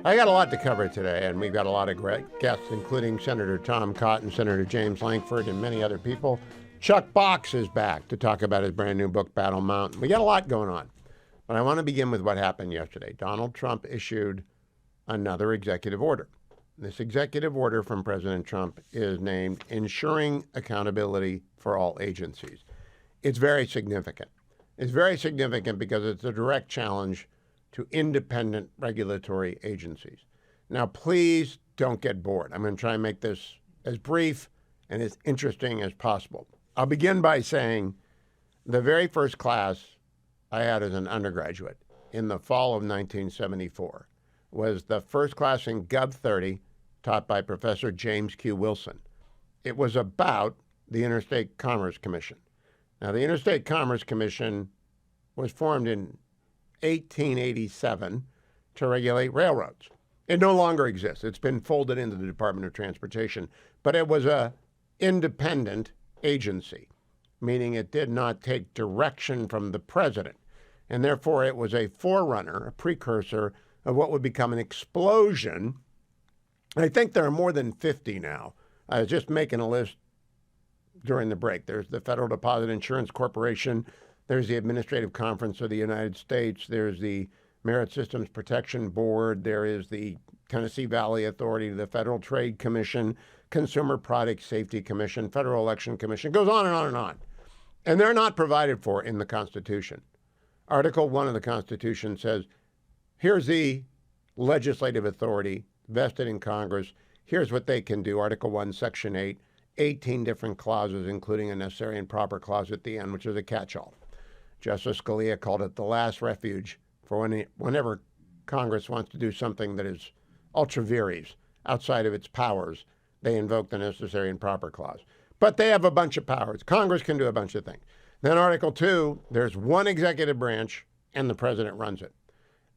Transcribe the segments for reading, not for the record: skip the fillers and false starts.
I got a lot to cover today, and we've got a lot of great guests, including Senator Tom Cotton, Senator James Lankford, and many other people. Chuck Box is back to talk about his brand new book, Battle Mountain. We got a lot going on, but I want to begin with what happened yesterday. Donald Trump issued another executive order. This executive order from President Trump is named Ensuring Accountability for All Agencies. It's very significant. It's very significant because it's a direct challenge to independent regulatory agencies. Now, please don't get bored. I'm going to try and make this as brief and as interesting as possible. I'll begin by saying the very first class I had as an undergraduate in the fall of 1974 was the first class in Gov 30 taught by Professor James Q. Wilson. It was about the Interstate Commerce Commission. Now, the Interstate Commerce Commission was formed in 1887 to regulate railroads. It no longer exists. It's been folded into the Department of Transportation, but it was an independent agency, meaning it did not take direction from the president, and therefore it was a forerunner, a precursor of what would become an explosion. I think there are more than 50 now. I was just making a list during the break. There's the Federal Deposit Insurance Corporation. There's the Administrative Conference of the United States. There's the Merit Systems Protection Board. There is the Tennessee Valley Authority, the Federal Trade Commission, Consumer Product Safety Commission, Federal Election Commission. It goes on and on and on. And they're not provided for in the Constitution. Article 1 of the Constitution says, here's the legislative authority vested in Congress. Here's what they can do. Article 1, Section 8, 18 different clauses, including a necessary and proper clause at the end, which is a catch-all. Justice Scalia called it the last refuge for whenever Congress wants to do something that is ultra vires, outside of its powers, they invoke the necessary and proper clause. But they have a bunch of powers. Congress can do a bunch of things. Then Article 2, there's one executive branch, and the president runs it.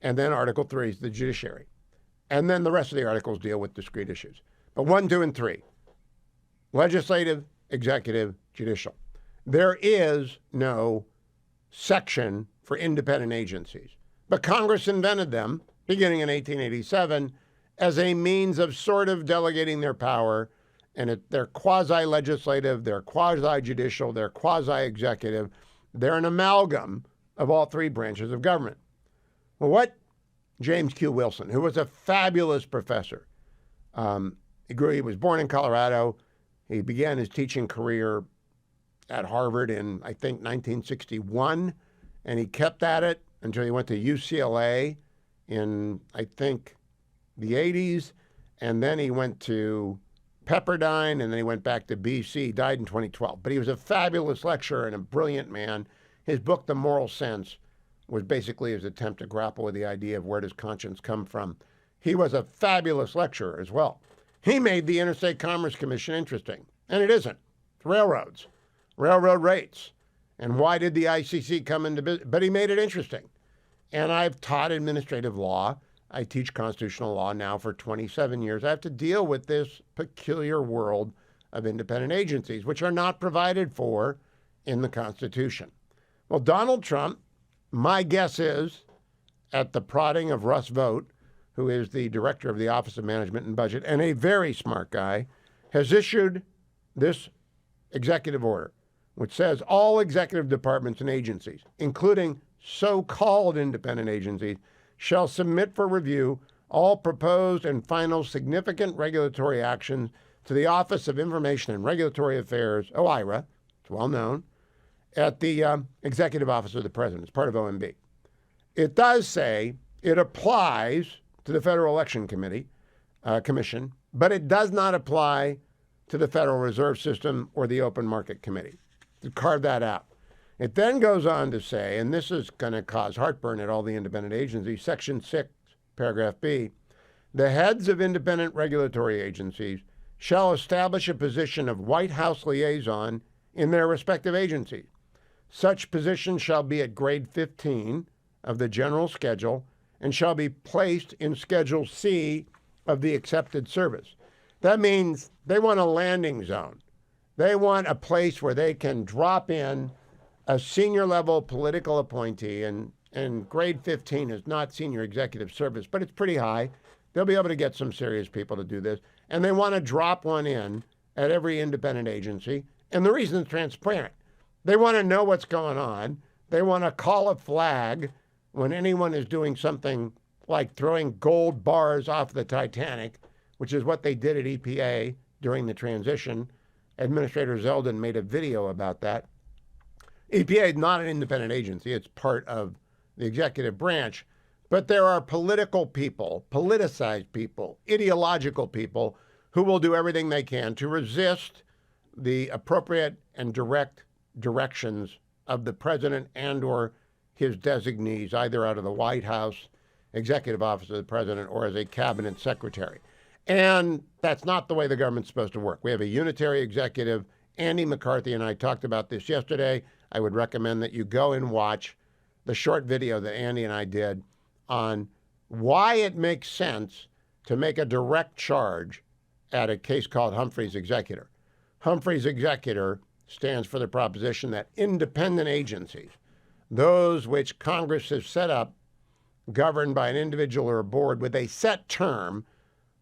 And then Article 3 is the judiciary. And then the rest of the articles deal with discrete issues. But 1, 2, and 3, legislative, executive, judicial. There is no section for independent agencies. But Congress invented them, beginning in 1887, as a means of sort of delegating their power. And they're quasi-legislative, they're quasi-judicial, they're quasi-executive. They're an amalgam of all three branches of government. Well, what James Q. Wilson, who was a fabulous professor, he was born in Colorado. He began his teaching career at Harvard in, I think, 1961, and he kept at it until he went to UCLA in, I think, the 80s, and then he went to Pepperdine, and then he went back to BC. He died in 2012. But he was a fabulous lecturer and a brilliant man. His book, The Moral Sense, was basically his attempt to grapple with the idea of where does conscience come from. He was a fabulous lecturer as well. He made the Interstate Commerce Commission interesting, and it isn't. It's railroads, railroad rates. And why did the ICC come into business? But he made it interesting. And I've taught administrative law. I teach constitutional law now for 27 years. I have to deal with this peculiar world of independent agencies, which are not provided for in the Constitution. Well, Donald Trump, my guess is, at the prodding of Russ Vought, who is the director of the Office of Management and Budget, and a very smart guy, has issued this executive order, which says all executive departments and agencies, including so-called independent agencies, shall submit for review all proposed and final significant regulatory actions to the Office of Information and Regulatory Affairs, OIRA, it's well known, at the Executive Office of the President. It's part of OMB. It does say it applies to the Federal Election Commission, but it does not apply to the Federal Reserve System or the Open Market Committee. To carve that out. It then goes on to say, and this is going to cause heartburn at all the independent agencies, Section 6, Paragraph B, the heads of independent regulatory agencies shall establish a position of White House liaison in their respective agencies. Such position shall be at grade 15 of the general schedule and shall be placed in Schedule C of the accepted service. That means they want a landing zone. They want a place where they can drop in a senior level political appointee, and grade 15 is not senior executive service, but it's pretty high. They'll be able to get some serious people to do this. And they want to drop one in at every independent agency. And the reason is transparent. They want to know what's going on. They want to call a flag when anyone is doing something like throwing gold bars off the Titanic, which is what they did at EPA during the transition. Administrator Zeldin made a video about that. EPA is not an independent agency. It's part of the executive branch. But there are political people, politicized people, ideological people who will do everything they can to resist the appropriate and direct directions of the president and or his designees, either out of the White House, executive office of the president, or as a cabinet secretary. And that's not the way the government's supposed to work. We have a unitary executive. Andy McCarthy and I talked about this yesterday. I would recommend that you go and watch the short video that Andy and I did on why it makes sense to make a direct charge at a case called Humphrey's Executor. Humphrey's Executor stands for the proposition that independent agencies, those which Congress has set up, governed by an individual or a board with a set term,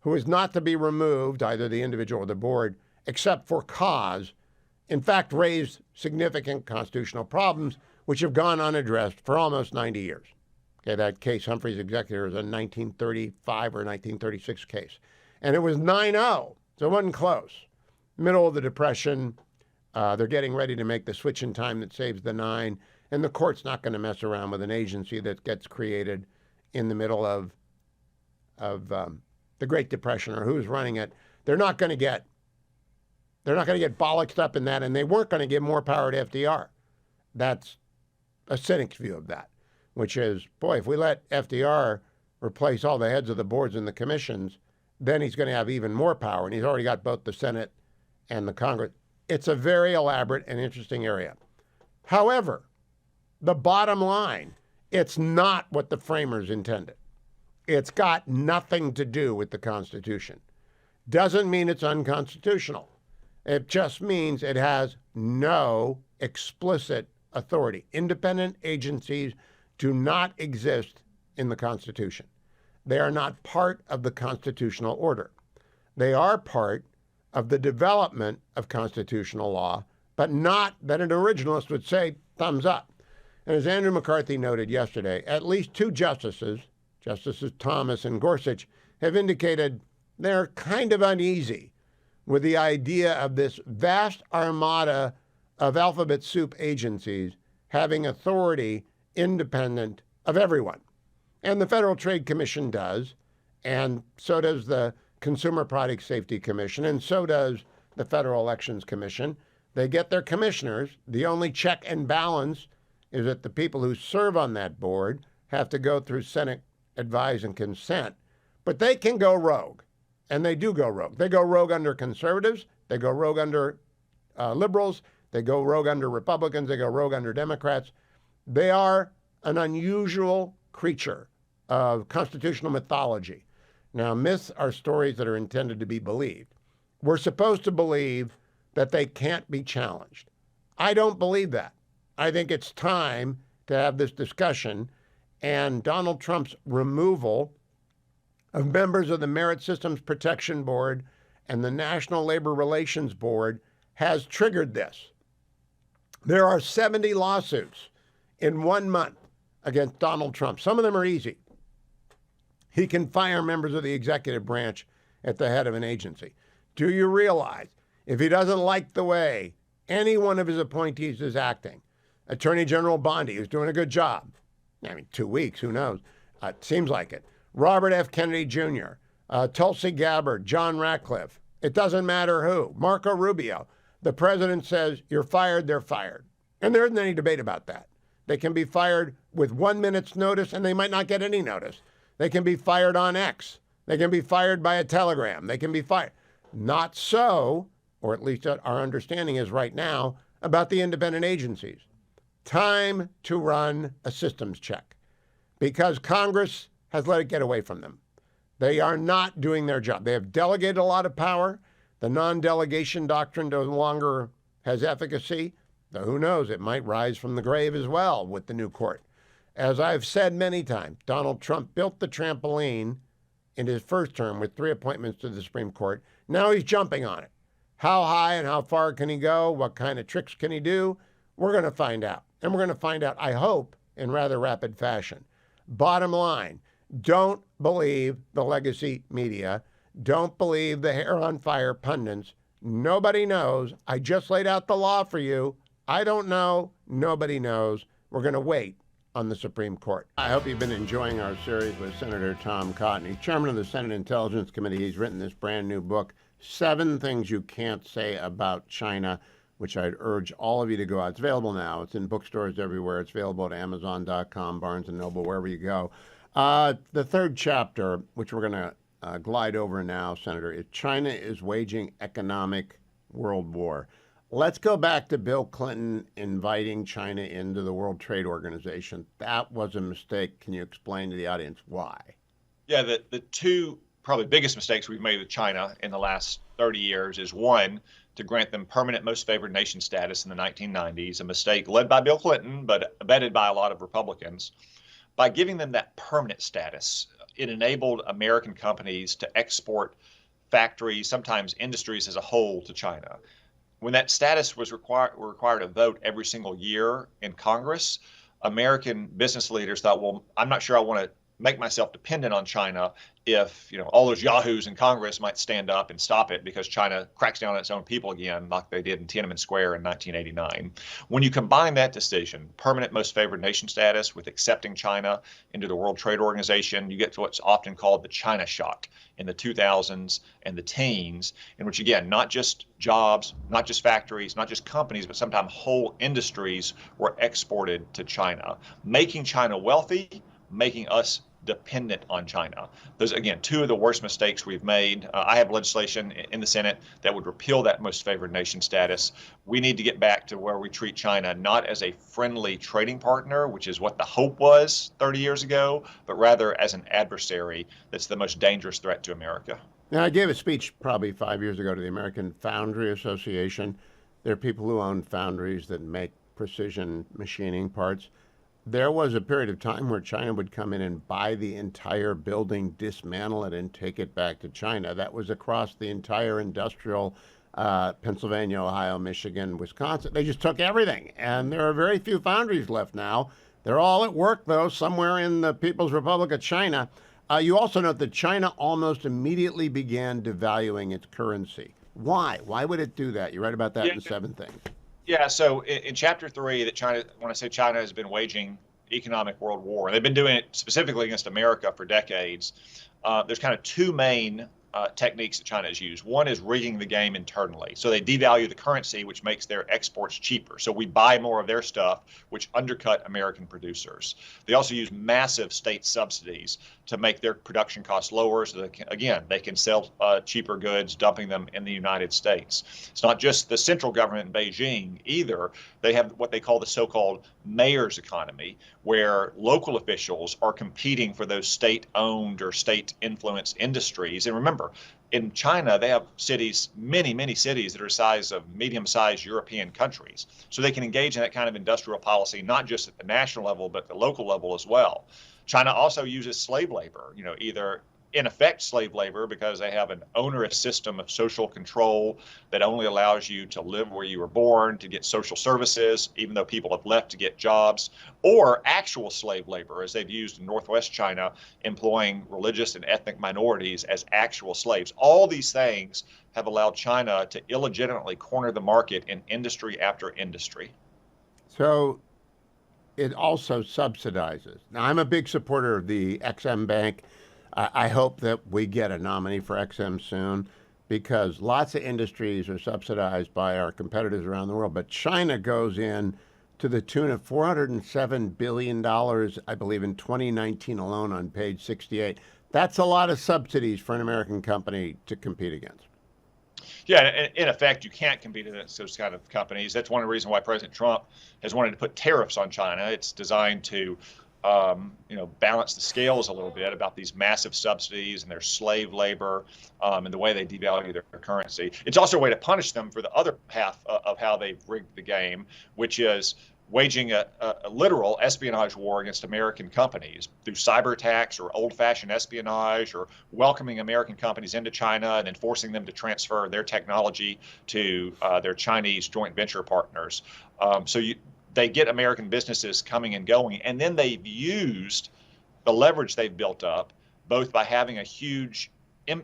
who is not to be removed, either the individual or the board, except for cause, in fact, raised significant constitutional problems which have gone unaddressed for almost 90 years. Okay, that case, Humphrey's Executor, is a 1935 or 1936 case. And it was 9-0, so it wasn't close. Middle of the Depression, they're getting ready to make the switch in time that saves the 9, and the court's not going to mess around with an agency that gets created in the middle of the Great Depression, or who's running it. They're not going to get bollocksed up in that, and they weren't going to give more power to FDR. That's a cynic's view of that, which is, boy, if we let FDR replace all the heads of the boards and the commissions, then he's going to have even more power, and he's already got both the Senate and the Congress. It's a very elaborate and interesting area. However, the bottom line, it's not what the framers intended. It's got nothing to do with the Constitution. Doesn't mean it's unconstitutional. It just means it has no explicit authority. Independent agencies do not exist in the Constitution. They are not part of the constitutional order. They are part of the development of constitutional law, but not that an originalist would say, thumbs up. And as Andrew McCarthy noted yesterday, at least two justices, Justices Thomas and Gorsuch, have indicated they're kind of uneasy with the idea of this vast armada of alphabet soup agencies having authority independent of everyone. And the Federal Trade Commission does, and so does the Consumer Product Safety Commission, and so does the Federal Elections Commission. They get their commissioners. The only check and balance is that the people who serve on that board have to go through Senate advise and consent. But they can go rogue, and they do go rogue. They go rogue under conservatives. They go rogue under liberals. They go rogue under Republicans. They go rogue under Democrats. They are an unusual creature of constitutional mythology. Now, myths are stories that are intended to be believed. We're supposed to believe that they can't be challenged. I don't believe that. I think it's time to have this discussion, and Donald Trump's removal of members of the Merit Systems Protection Board and the National Labor Relations Board has triggered this. There are 70 lawsuits in 1 month against Donald Trump. Some of them are easy. He can fire members of the executive branch at the head of an agency. Do you realize if he doesn't like the way any one of his appointees is acting, Attorney General Bondi, who's doing a good job, 2 weeks, who knows? It seems like it. Robert F. Kennedy Jr., Tulsi Gabbard, John Ratcliffe, it doesn't matter who, Marco Rubio. The president says, you're fired, they're fired. And there isn't any debate about that. They can be fired with 1 minute's notice, and they might not get any notice. They can be fired on X. They can be fired by a telegram. They can be fired. Not so, or at least our understanding is right now, about the independent agencies. Time to run a systems check, because Congress has let it get away from them. They are not doing their job. They have delegated a lot of power. The non-delegation doctrine no longer has efficacy. Though who knows, it might rise from the grave as well with the new court. As I've said many times, Donald Trump built the trampoline in his first term with 3 appointments to the Supreme Court. Now he's jumping on it. How high and how far can he go? What kind of tricks can he do? We're going to find out. And we're going to find out, I hope, in rather rapid fashion. Bottom line, don't believe the legacy media. Don't believe the hair on fire pundits. Nobody knows. I just laid out the law for you. I don't know. Nobody knows. We're going to wait on the Supreme Court. I hope you've been enjoying our series with Senator Tom Cotton. He's chairman of the Senate Intelligence Committee. He's written this brand new book, 7 Things You Can't Say About China, which I'd urge all of you to go out. It's available now. It's in bookstores everywhere. It's available at Amazon.com, Barnes & Noble, wherever you go. The third chapter, which we're going to glide over now, Senator, is China is waging economic world war. Let's go back to Bill Clinton inviting China into the World Trade Organization. That was a mistake. Can you explain to the audience why? Yeah, the two probably biggest mistakes we've made with China in the last 30 years is, one, to grant them permanent most favored nation status in the 1990s, a mistake led by Bill Clinton, but abetted by a lot of Republicans. By giving them that permanent status, it enabled American companies to export factories, sometimes industries as a whole, to China. When that status was required to vote every single year in Congress, American business leaders thought, well, I'm not sure I want to make myself dependent on China if, all those yahoos in Congress might stand up and stop it because China cracks down on its own people again, like they did in Tiananmen Square in 1989. When you combine that decision, permanent most favored nation status, with accepting China into the World Trade Organization, you get to what's often called the China shock in the 2000s and the teens, in which, again, not just jobs, not just factories, not just companies, but sometimes whole industries were exported to China, making China wealthy, making us dependent on China. Those, again, two of the worst mistakes we've made. I have legislation in the Senate that would repeal that most favored nation status. We need to get back to where we treat China not as a friendly trading partner, which is what the hope was 30 years ago, but rather as an adversary that's the most dangerous threat to America. Now, I gave a speech probably 5 years ago to the American Foundry Association. There are people who own foundries that make precision machining parts. There was a period of time where China would come in and buy the entire building, dismantle it, and take it back to China. That was across the entire industrial Pennsylvania, Ohio, Michigan, Wisconsin. They just took everything. And there are very few foundries left now. They're all at work, though, somewhere in the People's Republic of China. You also note that China almost immediately began devaluing its currency. Why? Why would it do that? You write about that in 7 Things. Yeah, so in chapter 3, that China, when I say China has been waging economic world war, and they've been doing it specifically against America for decades, there's kind of 2 main techniques that China has used. One is rigging the game internally. So they devalue the currency, which makes their exports cheaper. So we buy more of their stuff, which undercut American producers. They also use massive state subsidies to make their production costs lower so that, they can sell cheaper goods, dumping them in the United States. It's not just the central government in Beijing either. They have what they call the so-called mayor's economy, where local officials are competing for those state-owned or state-influenced industries. And remember, in China, they have cities, many cities that are the size of medium-sized European countries. So they can engage in that kind of industrial policy, not just at the national level, but at the local level as well. China also uses slave labor, either in effect slave labor because they have an onerous system of social control that only allows you to live where you were born, to get social services, even though people have left to get jobs, or actual slave labor, as they've used in Northwest China, employing religious and ethnic minorities as actual slaves. All these things have allowed China to illegitimately corner the market in industry after industry. So it also subsidizes. Now, I'm a big supporter of the XM Bank. I hope that we get a nominee for XM soon because lots of industries are subsidized by our competitors around the world. But China goes in to the tune of $407 billion, I believe, in 2019 alone on page 68. That's a lot of subsidies for an American company to compete against. Yeah, in effect, you can't compete against those kind of companies. That's one of the reasons why President Trump has wanted to put tariffs on China. It's designed to balance the scales a little bit about these massive subsidies and their slave labor and the way they devalue their currency. It's also a way to punish them for the other half of how they've rigged the game, which is waging a literal espionage war against American companies through cyber attacks or old-fashioned espionage, or welcoming American companies into China and then forcing them to transfer their technology to their Chinese joint venture partners. They get American businesses coming and going, and then they've used the leverage they've built up, both by having a huge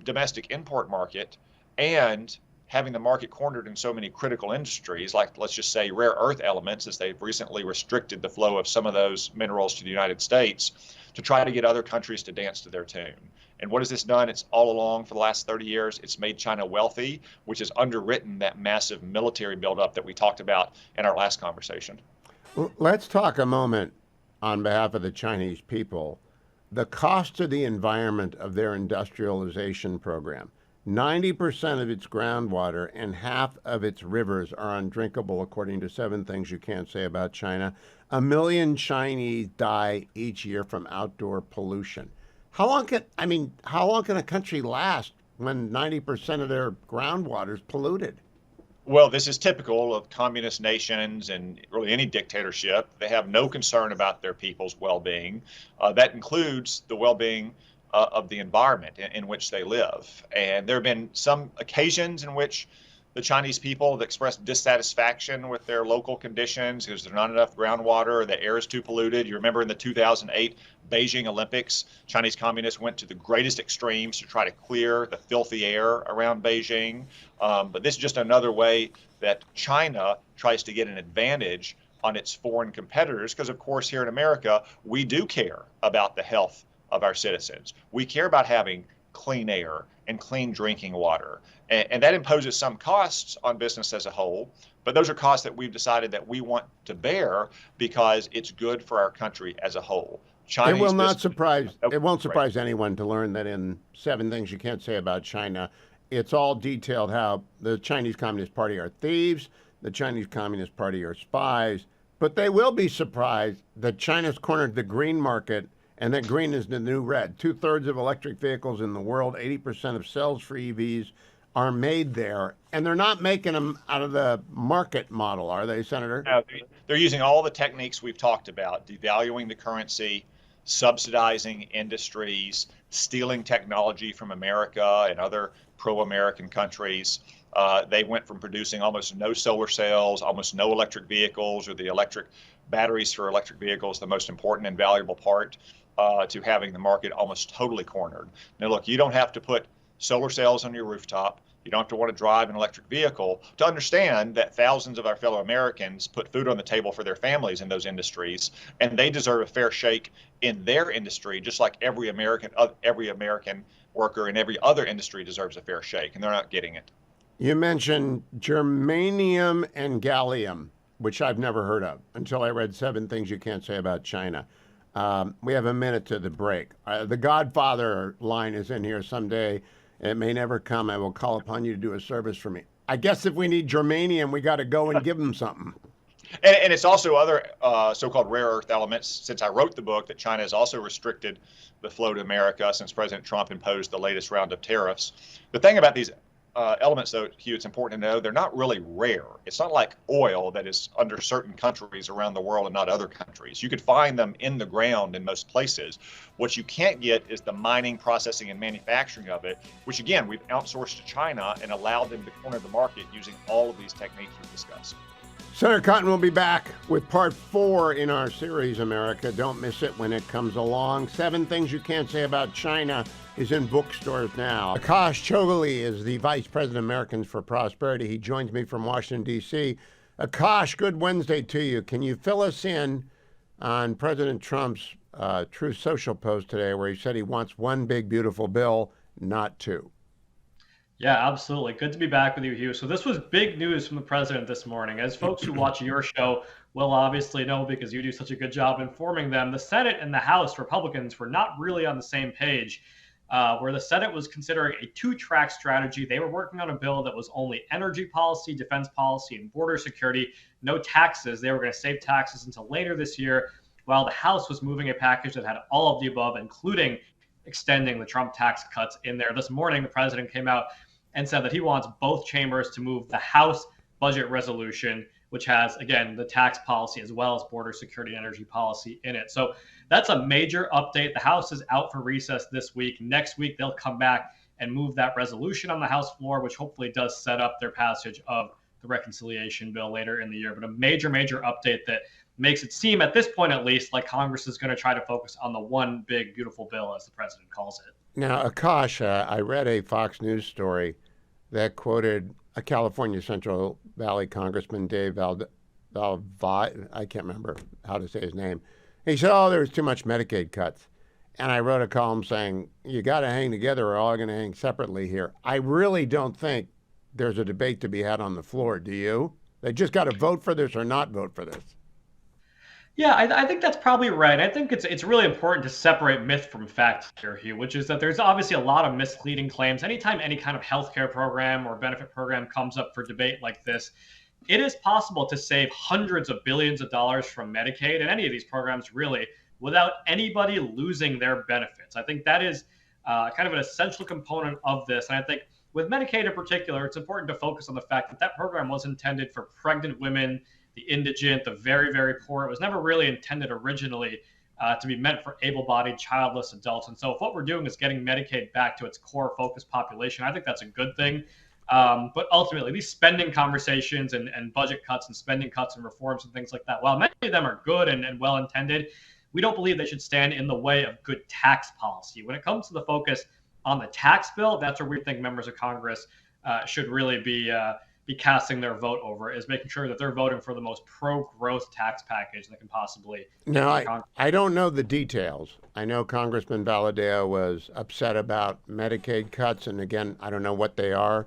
domestic import market and having the market cornered in so many critical industries, like let's just say rare earth elements, as they've recently restricted the flow of some of those minerals to the United States, to try to get other countries to dance to their tune. And what has this done? It's all along for the last 30 years, it's made China wealthy, which has underwritten that massive military buildup that we talked about in our last conversation. Let's talk a moment on behalf of the Chinese people, the cost to the environment of their industrialization program. 90% of its groundwater and half of its rivers are undrinkable, according to 7 Things You Can't Say About China. 1 million Chinese die each year from outdoor pollution. How long can a country last when 90% of their groundwater is polluted? Well, this is typical of communist nations and really any dictatorship. They have no concern about their people's well-being. That includes the well-being of the environment in which they live. And there have been some occasions in which the Chinese people have expressed dissatisfaction with their local conditions because there's not enough groundwater, the air is too polluted. You remember in the 2008 Beijing Olympics, Chinese communists went to the greatest extremes to try to clear the filthy air around Beijing. But this is just another way that China tries to get an advantage on its foreign competitors, because of course here in America, we do care about the health of our citizens. We care about having clean air and clean drinking water. And that imposes some costs on business as a whole, but those are costs that we've decided that we want to bear because it's good for our country as a whole. It won't surprise anyone to learn that in 7 Things You Can't Say About China, it's all detailed how the Chinese Communist Party are thieves, the Chinese Communist Party are spies, but they will be surprised that China's cornered the green market and that green is the new red. 2/3 of electric vehicles in the world, 80% of cells for EVs are made there, and they're not making them out of the market model, are they, Senator? No, they're using all the techniques we've talked about, devaluing the currency, subsidizing industries, stealing technology from America and other pro-American countries. They went from producing almost no solar cells, almost no electric vehicles, or the electric batteries for electric vehicles, the most important and valuable part, to having the market almost totally cornered. Now, look, you don't have to put solar cells on your rooftop. You don't have to want to drive an electric vehicle to understand that thousands of our fellow Americans put food on the table for their families in those industries, and they deserve a fair shake in their industry, just like every American worker in every other industry deserves a fair shake, and they're not getting it. You mentioned germanium and gallium, which I've never heard of until I read 7 Things You Can't Say About China. We have a minute to the break. The Godfather line is in here someday. It may never come. I will call upon you to do a service for me. I guess if we need germanium, we got to go and give them something. And it's also other so-called rare earth elements. Since I wrote the book, that China has also restricted the flow to America since President Trump imposed the latest round of tariffs. The thing about these elements, though, Hugh, it's important to know they're not really rare. It's not like oil that is under certain countries around the world and not other countries. You could find them in the ground in most places. What you can't get is the mining, processing, and manufacturing of it, which, again, we've outsourced to China and allowed them to corner the market using all of these techniques we've discussed. Senator Cotton will be back with part 4 in our series, America. Don't miss it when it comes along. 7 Things You Can't Say About China is in bookstores now. Akash Chogali is the Vice President of Americans for Prosperity. He joins me from Washington, D.C. Akash, good Wednesday to you. Can you fill us in on President Trump's Truth Social post today where he said he wants one big, beautiful bill, not 2? Yeah, absolutely. Good to be back with you, Hugh. So this was big news from the president this morning. As folks who watch your show will obviously know, because you do such a good job informing them, the Senate and the House Republicans were not really on the same page, where the Senate was considering a 2-track strategy. They were working on a bill that was only energy policy, defense policy, and border security, no taxes. They were going to save taxes until later this year, while the House was moving a package that had all of the above, including extending the Trump tax cuts in there. This morning, the president came out and said that he wants both chambers to move the House budget resolution, which has, again, the tax policy as well as border security and energy policy in it. So that's a major update. The House is out for recess this week. Next week, they'll come back and move that resolution on the House floor, which hopefully does set up their passage of the reconciliation bill later in the year. But a major, major update that makes it seem, at this point at least, like Congress is going to try to focus on the one big, beautiful bill, as the president calls it. Now, Akash, I read a Fox News story that quoted a California Central Valley Congressman, Dave I can't remember how to say his name. He said, oh, there was too much Medicaid cuts. And I wrote a column saying, you got to hang together or all going to hang separately here. I really don't think there's a debate to be had on the floor. Do you? They just got to vote for this or not vote for this. Yeah, I think that's probably right. I think it's really important to separate myth from fact here, Hugh, which is that there's obviously a lot of misleading claims. Anytime any kind of healthcare program or benefit program comes up for debate like this, it is possible to save hundreds of billions of dollars from Medicaid and any of these programs really without anybody losing their benefits. I think that is kind of an essential component of this. And I think with Medicaid in particular, it's important to focus on the fact that that program was intended for pregnant women, the indigent, the very, very poor. It was never really intended originally to be meant for able-bodied, childless adults. And so if what we're doing is getting Medicaid back to its core focus population, I think that's a good thing. But ultimately, these spending conversations and budget cuts and spending cuts and reforms and things like that, while many of them are good and well-intended, we don't believe they should stand in the way of good tax policy. When it comes to the focus on the tax bill, that's where we think members of Congress should really be casting their vote over, is making sure that they're voting for the most pro-growth tax package that can possibly. Now, I don't know the details. I know Congressman Valadao was upset about Medicaid cuts, and again, I don't know what they are.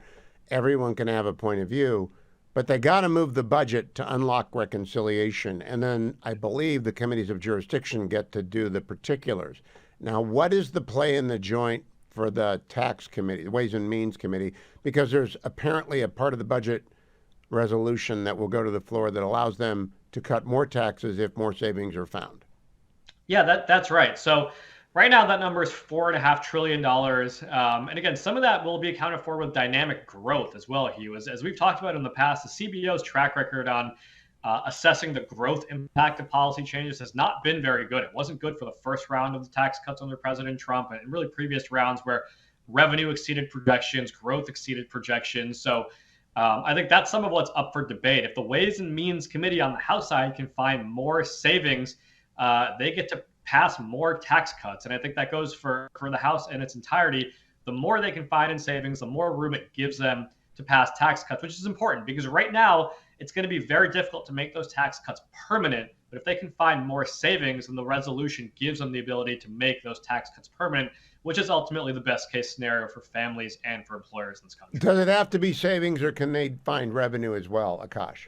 Everyone can have a point of view, but they got to move the budget to unlock reconciliation, and then I believe the committees of jurisdiction get to do the particulars. Now, what is the play in the joint for the tax committee, the Ways and Means Committee, because there's apparently a part of the budget resolution that will go to the floor that allows them to cut more taxes if more savings are found. Yeah, that's right. So right now that number is $4.5 trillion. And again, some of that will be accounted for with dynamic growth as well, Hugh. As we've talked about in the past, the CBO's track record on assessing the growth impact of policy changes has not been very good. It wasn't good for the first round of the tax cuts under President Trump and really previous rounds where revenue exceeded projections, growth exceeded projections. So I think that's some of what's up for debate. If the Ways and Means Committee on the House side can find more savings, they get to pass more tax cuts. And I think that goes for the House in its entirety. The more they can find in savings, the more room it gives them to pass tax cuts, which is important because right now it's going to be very difficult to make those tax cuts permanent. But if they can find more savings, then the resolution gives them the ability to make those tax cuts permanent, which is ultimately the best case scenario for families and for employers in this country. Does it have to be savings or can they find revenue as well, Akash?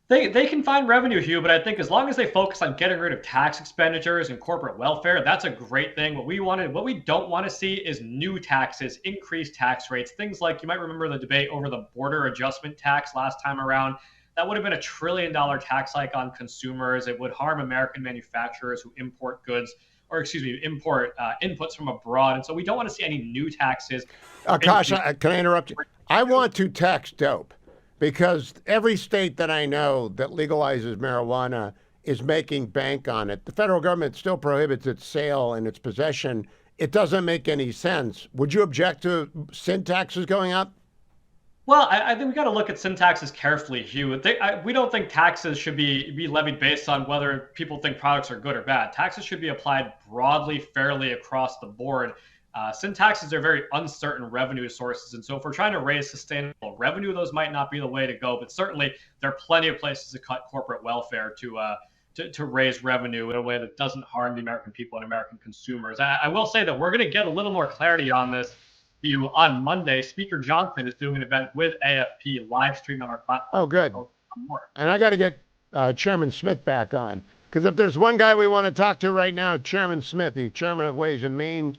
They can find revenue, Hugh, but I think as long as they focus on getting rid of tax expenditures and corporate welfare, that's a great thing. What we don't want to see is new taxes, increased tax rates, things like, you might remember the debate over the border adjustment tax last time around. That would have been $1 trillion tax hike on consumers. It would harm American manufacturers who import goods, import inputs from abroad. And so we don't want to see any new taxes. Akash, can I interrupt you? I want to tax dope. Because every state that I know that legalizes marijuana is making bank on it. The federal government still prohibits its sale and its possession. It doesn't make any sense. Would you object to sin taxes going up? Well, I think we got to look at sin taxes carefully, Hugh. We don't think taxes should be levied based on whether people think products are good or bad. Taxes should be applied broadly, fairly across the board. Sin taxes are very uncertain revenue sources. And so if we're trying to raise sustainable revenue, those might not be the way to go. But certainly there are plenty of places to cut corporate welfare to raise revenue in a way that doesn't harm the American people and American consumers. I will say that we're going to get a little more clarity on this view on Monday. Speaker Johnson is doing an event with AFP live stream on our platform. Oh, good. And I got to get Chairman Smith back on. Because if there's one guy we want to talk to right now, Chairman Smith, he's chairman of Ways and Means.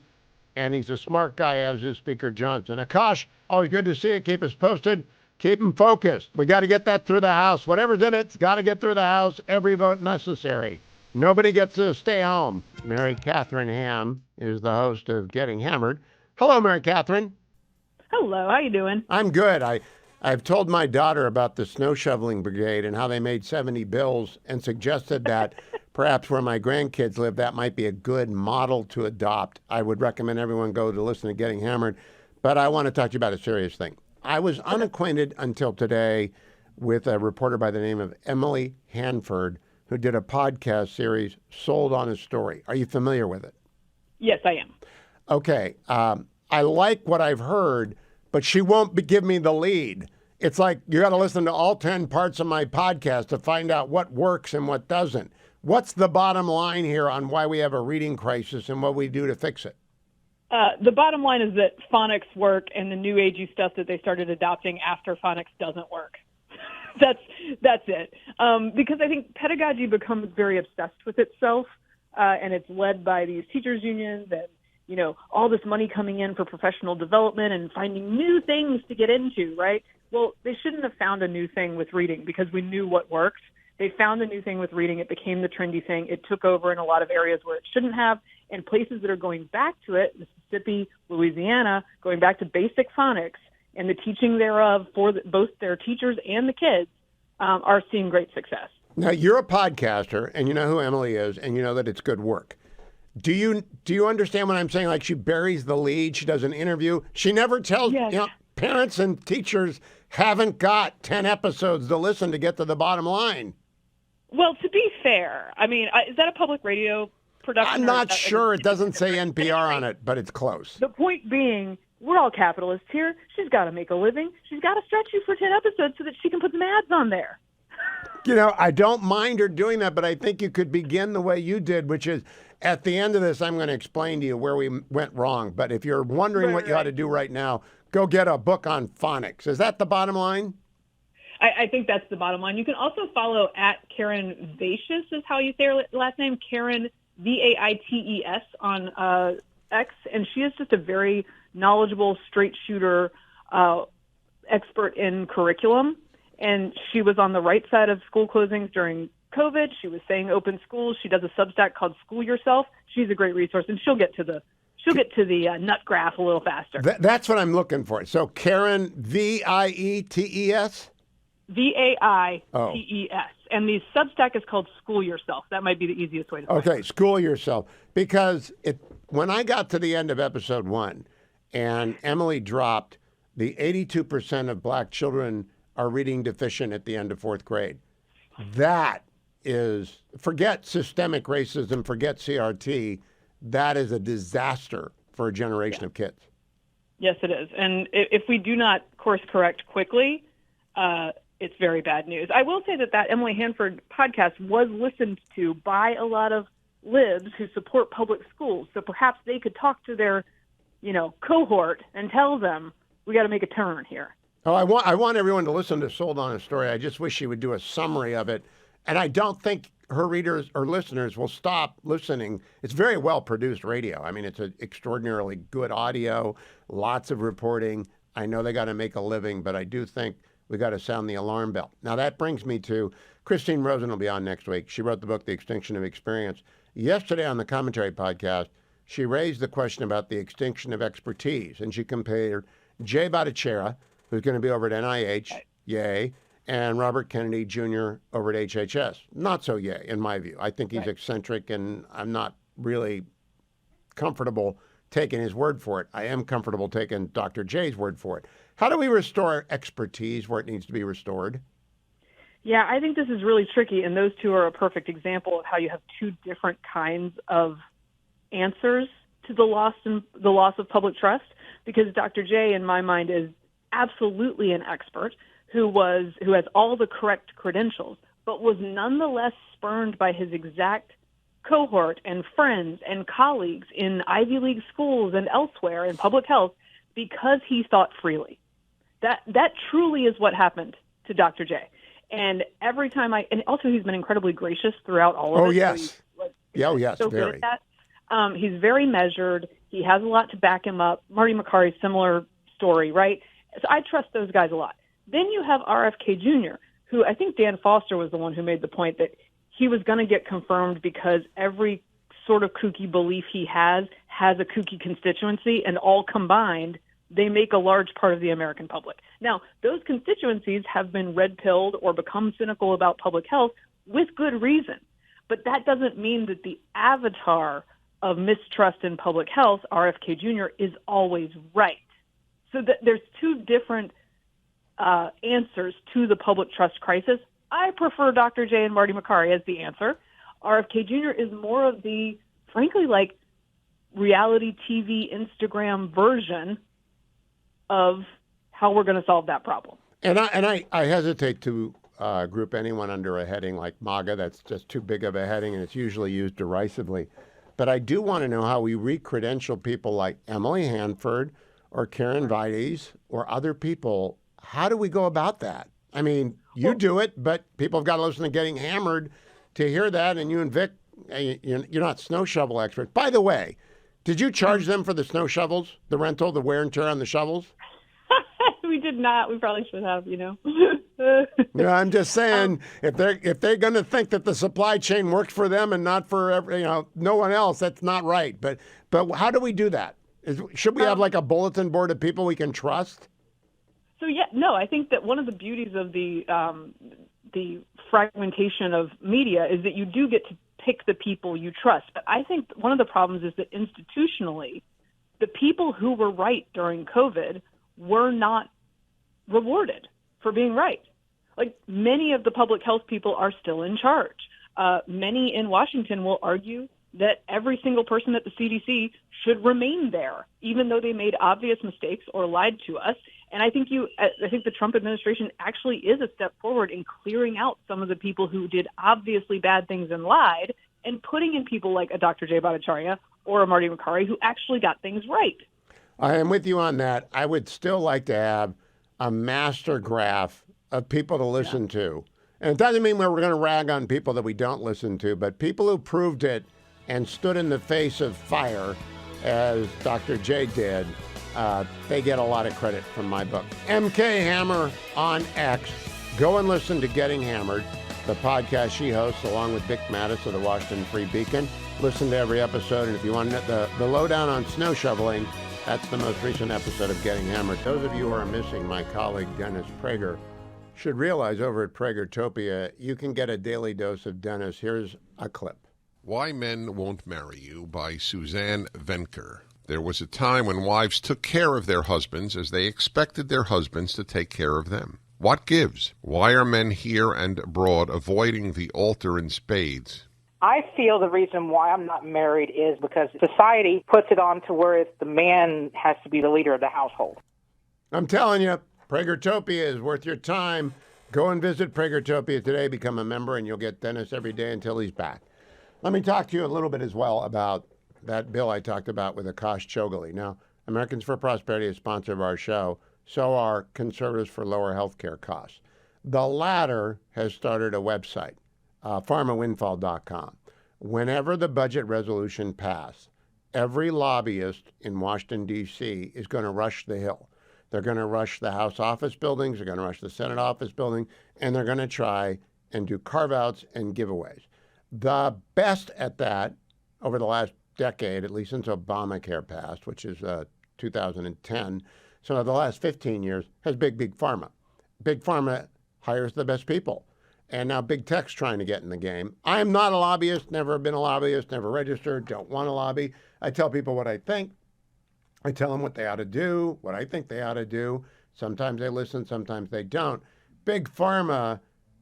And he's a smart guy, as is Speaker Johnson. Akash, always good to see you. Keep us posted. Keep them focused. We got to get that through the House. Whatever's in it's got to get through the House. Every vote necessary. Nobody gets to stay home. Mary Catherine Ham is the host of Getting Hammered. Hello, Mary Catherine. Hello. How you doing? I'm good. I I've told my daughter about the snow shoveling brigade and how they made 70 bills and suggested that perhaps where my grandkids live, that might be a good model to adopt. I would recommend everyone go to listen to Getting Hammered. But I want to talk to you about a serious thing. I was unacquainted until today with a reporter by the name of Emily Hanford, who did a podcast series, Sold on a Story. Are you familiar with it? Yes, I am. Okay. I like what I've heard, but she won't give me the lead. It's like you got to listen to all 10 parts of my podcast to find out what works and what doesn't. What's the bottom line here on why we have a reading crisis and what we do to fix it? The bottom line is that phonics work, and the new agey stuff that they started adopting after phonics doesn't work. That's it. Because I think pedagogy becomes very obsessed with itself, and it's led by these teachers unions and, you know, all this money coming in for professional development and finding new things to get into, right? Well, they shouldn't have found a new thing with reading because we knew what worked. They found a new thing with reading. It became the trendy thing. It took over in a lot of areas where it shouldn't have, and places that are going back to it, Mississippi, Louisiana, going back to basic phonics and the teaching thereof for both their teachers and the kids are seeing great success. Now, you're a podcaster, and you know who Emily is, and you know that it's good work. Do you understand what I'm saying? Like, she buries the lead. She does an interview. She never tells, Yes. you know, parents and teachers haven't got 10 episodes to listen to get to the bottom line. Well, to be fair, I mean, is that a public radio production? I'm not sure. It doesn't say NPR on it, but it's close. The point being, we're all capitalists here. She's got to make a living. She's got to stretch you for 10 episodes so that she can put some ads on there. You know, I don't mind her doing that, but I think you could begin the way you did, which is at the end of this, I'm going to explain to you where we went wrong. But if you're wondering what you ought to do right now, go get a book on phonics. Is that the bottom line? I think that's the bottom line. You can also follow at Karen Vaites is how you say her last name, Karen Vaites on X, and she is just a very knowledgeable, straight shooter expert in curriculum. And she was on the right side of school closings during COVID. She was saying open schools. She does a Substack called School Yourself. She's a great resource, and she'll get to the nut graph a little faster. That's what I'm looking for. So Karen Vietes. Vaites. And the Substack is called School Yourself. That might be the easiest way to find it. Okay, School Yourself. Because when I got to the end of episode 1 and Emily dropped the 82% of black children are reading deficient at the end of 4th grade. That is, forget systemic racism, forget CRT, that is a disaster for a generation of kids. Yes, it is. And if we do not course correct quickly, it's very bad news. I will say that Emily Hanford podcast was listened to by a lot of libs who support public schools. So perhaps they could talk to their, cohort and tell them we got to make a turn here. Oh, I want everyone to listen to Sold on a Story. I just wish she would do a summary of it. And I don't think her readers or listeners will stop listening. It's very well produced radio. I mean, it's an extraordinarily good audio, lots of reporting. I know they got to make a living, but I do think we got to sound the alarm bell. Now, that brings me to Christine Rosen will be on next week. She wrote the book, The Extinction of Experience. Yesterday on the Commentary podcast, she raised the question about the extinction of expertise, and she compared Jay Bhattacharya, who's going to be over at NIH, yay, and Robert Kennedy Jr. over at HHS. Not so yay, in my view. I think he's eccentric, and I'm not really comfortable taking his word for it. I am comfortable taking Dr. J's word for it. How do we restore expertise where it needs to be restored? Yeah, I think this is really tricky, and those two are a perfect example of how you have two different kinds of answers to the loss of public trust, because Dr. J, in my mind, is absolutely an expert who has all the correct credentials, but was nonetheless spurned by his exact cohort and friends and colleagues in Ivy League schools and elsewhere in public health because he thought freely. That truly is what happened to Dr. J. And every time and also he's been incredibly gracious throughout all of it. Oh, yes. Yes, so very. Good at that. He's very measured. He has a lot to back him up. Marty McCarty, similar story, right? So I trust those guys a lot. Then you have RFK Jr., who I think Dan Foster was the one who made the point that he was going to get confirmed because every sort of kooky belief he has a kooky constituency, and all combined they make a large part of the American public. Now, those constituencies have been red-pilled or become cynical about public health with good reason. But that doesn't mean that the avatar of mistrust in public health, RFK Jr., is always right. So that there's two different answers to the public trust crisis. I prefer Dr. J and Marty Makary as the answer. RFK Jr. is more of the, frankly, like reality TV, Instagram version of how we're going to solve that problem. And I hesitate to group anyone under a heading like MAGA. That's just too big of a heading, and it's usually used derisively. But I do want to know how we re-credential people like Emily Hanford or Karen Vides or other people. How do we go about that? I mean, you do it, but people have got to listen to Getting Hammered to hear that, and you and Vic, you're not snow shovel experts. By the way, did you charge them for the snow shovels, the rental, the wear and tear on the shovels? We did not. We probably should have, No, I'm just saying, if they're going to think that the supply chain works for them and not for no one else, that's not right. But how do we do that? Should we have like a bulletin board of people we can trust? So I think that one of the beauties of the fragmentation of media is that you do get to pick the people you trust. But I think one of the problems is that institutionally, the people who were right during COVID were not rewarded for being right. Like, many of the public health people are still in charge. Many in Washington will argue that every single person at the CDC should remain there, even though they made obvious mistakes or lied to us. And I think the Trump administration actually is a step forward in clearing out some of the people who did obviously bad things and lied, and putting in people like a Dr. Jay Bhattacharya or a Marty Makary who actually got things right. I am with you on that. I would still like to have a master graph of people to listen to. And it doesn't mean we're going to rag on people that we don't listen to, but people who proved it and stood in the face of fire, as Dr. J did, they get a lot of credit from my book. MK Hammer on X. Go and listen to Getting Hammered, the podcast she hosts along with Vic Mattis of the Washington Free Beacon. Listen to every episode, and if you want the lowdown on snow shoveling, that's the most recent episode of Getting Hammered. Those of you who are missing my colleague Dennis Prager should realize over at Pragertopia, you can get a daily dose of Dennis. Here's a clip. Why Men Won't Marry You by Suzanne Venker. There was a time when wives took care of their husbands as they expected their husbands to take care of them. What gives? Why are men here and abroad avoiding the altar in spades? I feel the reason why I'm not married is because society puts it on to where the man has to be the leader of the household. I'm telling you, Pragertopia is worth your time. Go and visit Pragertopia today, become a member, and you'll get Dennis every day until he's back. Let me talk to you a little bit as well about that bill I talked about with Akash Chougule. Now, Americans for Prosperity is a sponsor of our show. So are Conservatives for Lower Health Care Costs. The latter has started a website, pharmawindfall.com. Whenever the budget resolution passed, every lobbyist in Washington, D.C. is going to rush the Hill. They're going to rush the House office buildings, they're going to rush the Senate office building, and they're going to try and do carve-outs and giveaways. The best at that over the last decade, at least since Obamacare passed, which is 2010, so the last 15 years, has Big Pharma. Big Pharma hires the best people. And now Big Tech's trying to get in the game. I am not a lobbyist, never been a lobbyist, never registered, don't want to lobby. I tell people what I think. I tell them what they ought to do, what I think they ought to do. Sometimes they listen, sometimes they don't. Big Pharma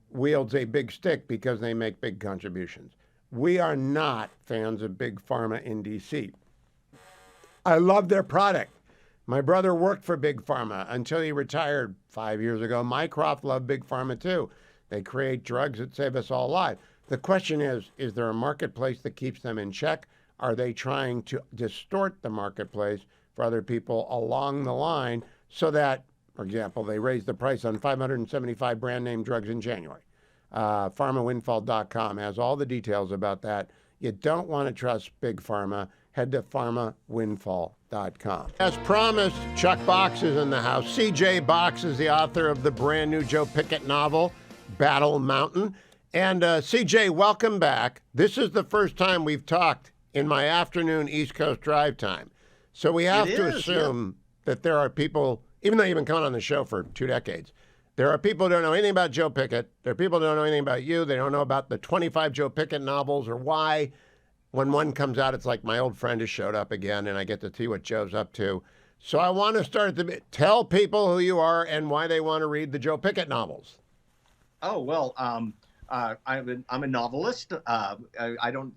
wields a big stick because they make big contributions. We are not fans of Big Pharma in D.C. I love their product. My brother worked for Big Pharma until he retired 5 years ago. Mycroft loved Big Pharma too. They create drugs that save us all lives. The question is there a marketplace that keeps them in check? Are they trying to distort the marketplace for other people along the line so that, for example, they raise the price on 575 brand name drugs in January? PharmaWindfall.com has all the details about that. You don't want to trust Big Pharma. Head to PharmaWindfall.com. As promised, Chuck Box is in the house. CJ Box is the author of the brand new Joe Pickett novel, Battle Mountain. And CJ, welcome back. This is the first time we've talked in my afternoon East Coast drive time. So we have to assume that there are people, even though you've been coming on the show for 2 decades, there are people who don't know anything about Joe Pickett. There are people who don't know anything about you. They don't know about the 25 Joe Pickett novels or why when one comes out, it's like my old friend has showed up again and I get to see what Joe's up to. So I want to start to tell people who you are and why they want to read the Joe Pickett novels. Oh, well, I'm a novelist. I don't,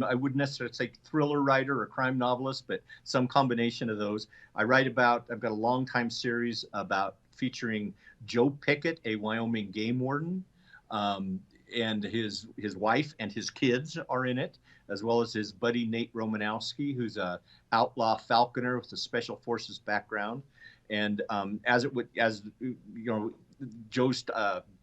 I wouldn't necessarily say thriller writer or crime novelist, but some combination of those. I've got a long time series about featuring Joe Pickett, a Wyoming game warden, and his wife and his kids are in it, as well as his buddy Nate Romanowski, who's a outlaw falconer with a special forces background. And Joe's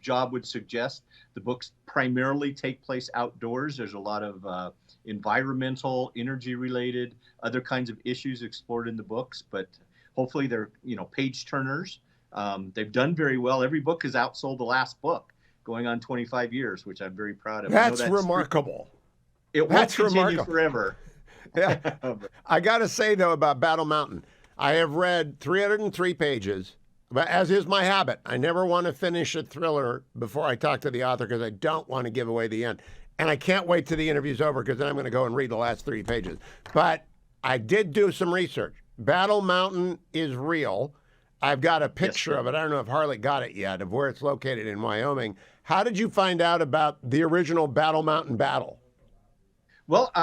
job would suggest, the books primarily take place outdoors. There's a lot of environmental, energy-related, other kinds of issues explored in the books, but hopefully they're page turners. They've done very well. Every book has outsold the last book, going on 25 years, which I'm very proud of. That's remarkable. It won't continue forever. Yeah. I got to say, though, about Battle Mountain, I have read 303 pages, but as is my habit, I never want to finish a thriller before I talk to the author because I don't want to give away the end. And I can't wait till the interview's over because then I'm going to go and read the last 3 pages. But I did do some research. Battle Mountain is real. I've got a picture of it. I don't know if Harley got it yet, of where it's located in Wyoming. How did you find out about the original Battle Mountain battle? Well,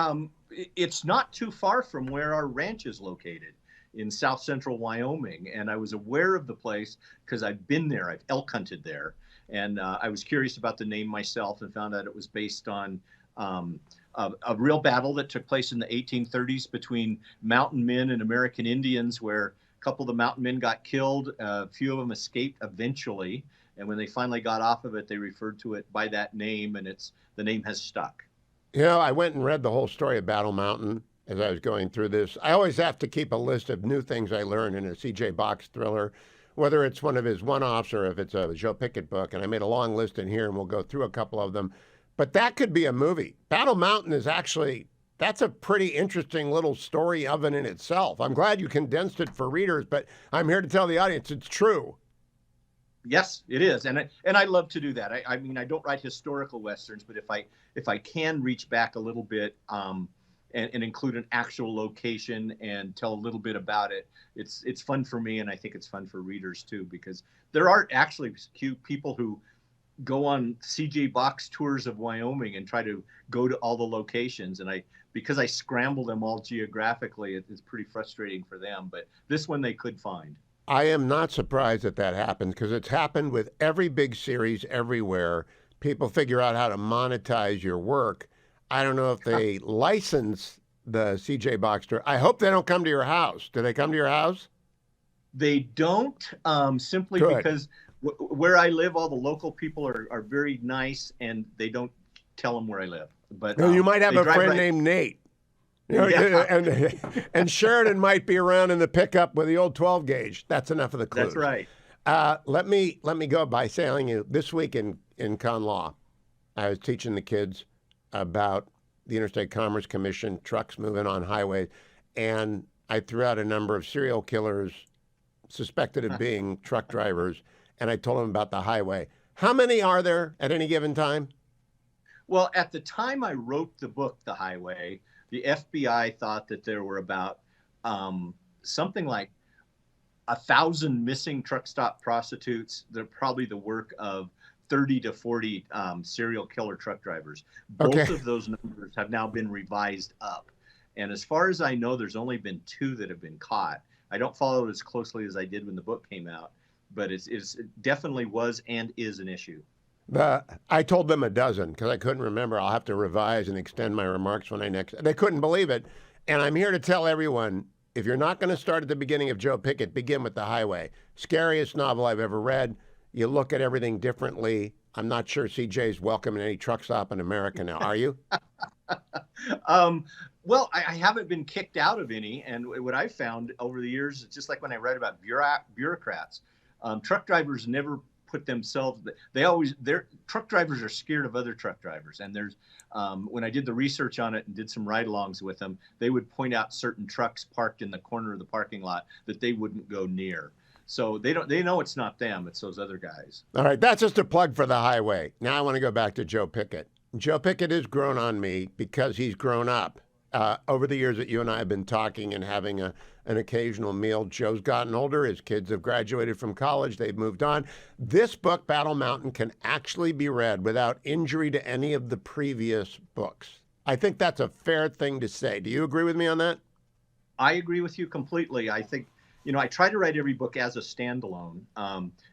it's not too far from where our ranch is located in south central Wyoming. And I was aware of the place because I've been there. I've elk hunted there. And I was curious about the name myself and found out it was based on a real battle that took place in the 1830s between mountain men and American Indians, where a couple of the mountain men got killed. A few of them escaped eventually. And when they finally got off of it, they referred to it by that name, and the name has stuck. I went and read the whole story of Battle Mountain as I was going through this. I always have to keep a list of new things I learn in a C.J. Box thriller, whether it's one of his one-offs or if it's a Joe Pickett book. And I made a long list in here, and we'll go through a couple of them. But that could be a movie. Battle Mountain is that's a pretty interesting little story of it in itself. I'm glad you condensed it for readers, but I'm here to tell the audience it's true. Yes, it is, and I love to do that. I mean, I don't write historical westerns, but if I can reach back a little bit and include an actual location and tell a little bit about it, it's fun for me, and I think it's fun for readers too, because there are actually people who go on CJ Box tours of Wyoming and try to go to all the locations, and because I scramble them all geographically, it's pretty frustrating for them. But this one they could find. I am not surprised that happens because it's happened with every big series everywhere. People figure out how to monetize your work. I don't know if they license the CJ Box tour. I hope they don't come to your house. Do they come to your house? They don't, simply Good. Because where I live, all the local people are very nice, and they don't tell them where I live. But you might have a friend named Nate. And Sheridan might be around in the pickup with the old 12 gauge. That's enough of the clues. That's right. Let me go by telling you, this week in con law, I was teaching the kids about the Interstate Commerce Commission, trucks moving on highways, and I threw out a number of serial killers suspected of being truck drivers, and I told them about the highway. How many are there at any given time? Well, at the time I wrote the book, The Highway, the FBI thought that there were about something like 1,000 missing truck stop prostitutes. They're probably the work of 30 to 40 serial killer truck drivers. Both of those numbers have now been revised up. And as far as I know, there's only been 2 that have been caught. I don't follow it as closely as I did when the book came out, but it definitely was and is an issue. I told them a dozen because I couldn't remember. I'll have to revise and extend my remarks when they couldn't believe it. And I'm here to tell everyone, if you're not going to start at the beginning of Joe Pickett, begin with The Highway. Scariest novel I've ever read. You look at everything differently. I'm not sure CJ's welcome in any truck stop in America now. Are you? Well, I haven't been kicked out of any. And what I've found over the years, just like when I read about bureaucrats, truck drivers never put themselves. Their truck drivers are scared of other truck drivers, and there's when I did the research on it and did some ride-alongs with them, they would point out certain trucks parked in the corner of the parking lot that they wouldn't go near. So they know it's not them, it's those other guys. All right, that's just a plug for the highway. Now I want to go back to Joe Pickett. Joe Pickett has grown on me because he's grown up. Over the years that you and I have been talking and having an occasional meal, Joe's gotten older. His kids have graduated from college. They've moved on. This book, Battle Mountain, can actually be read without injury to any of the previous books. I think that's a fair thing to say. Do you agree with me on that? I agree with you completely. I think, I try to write every book as a standalone.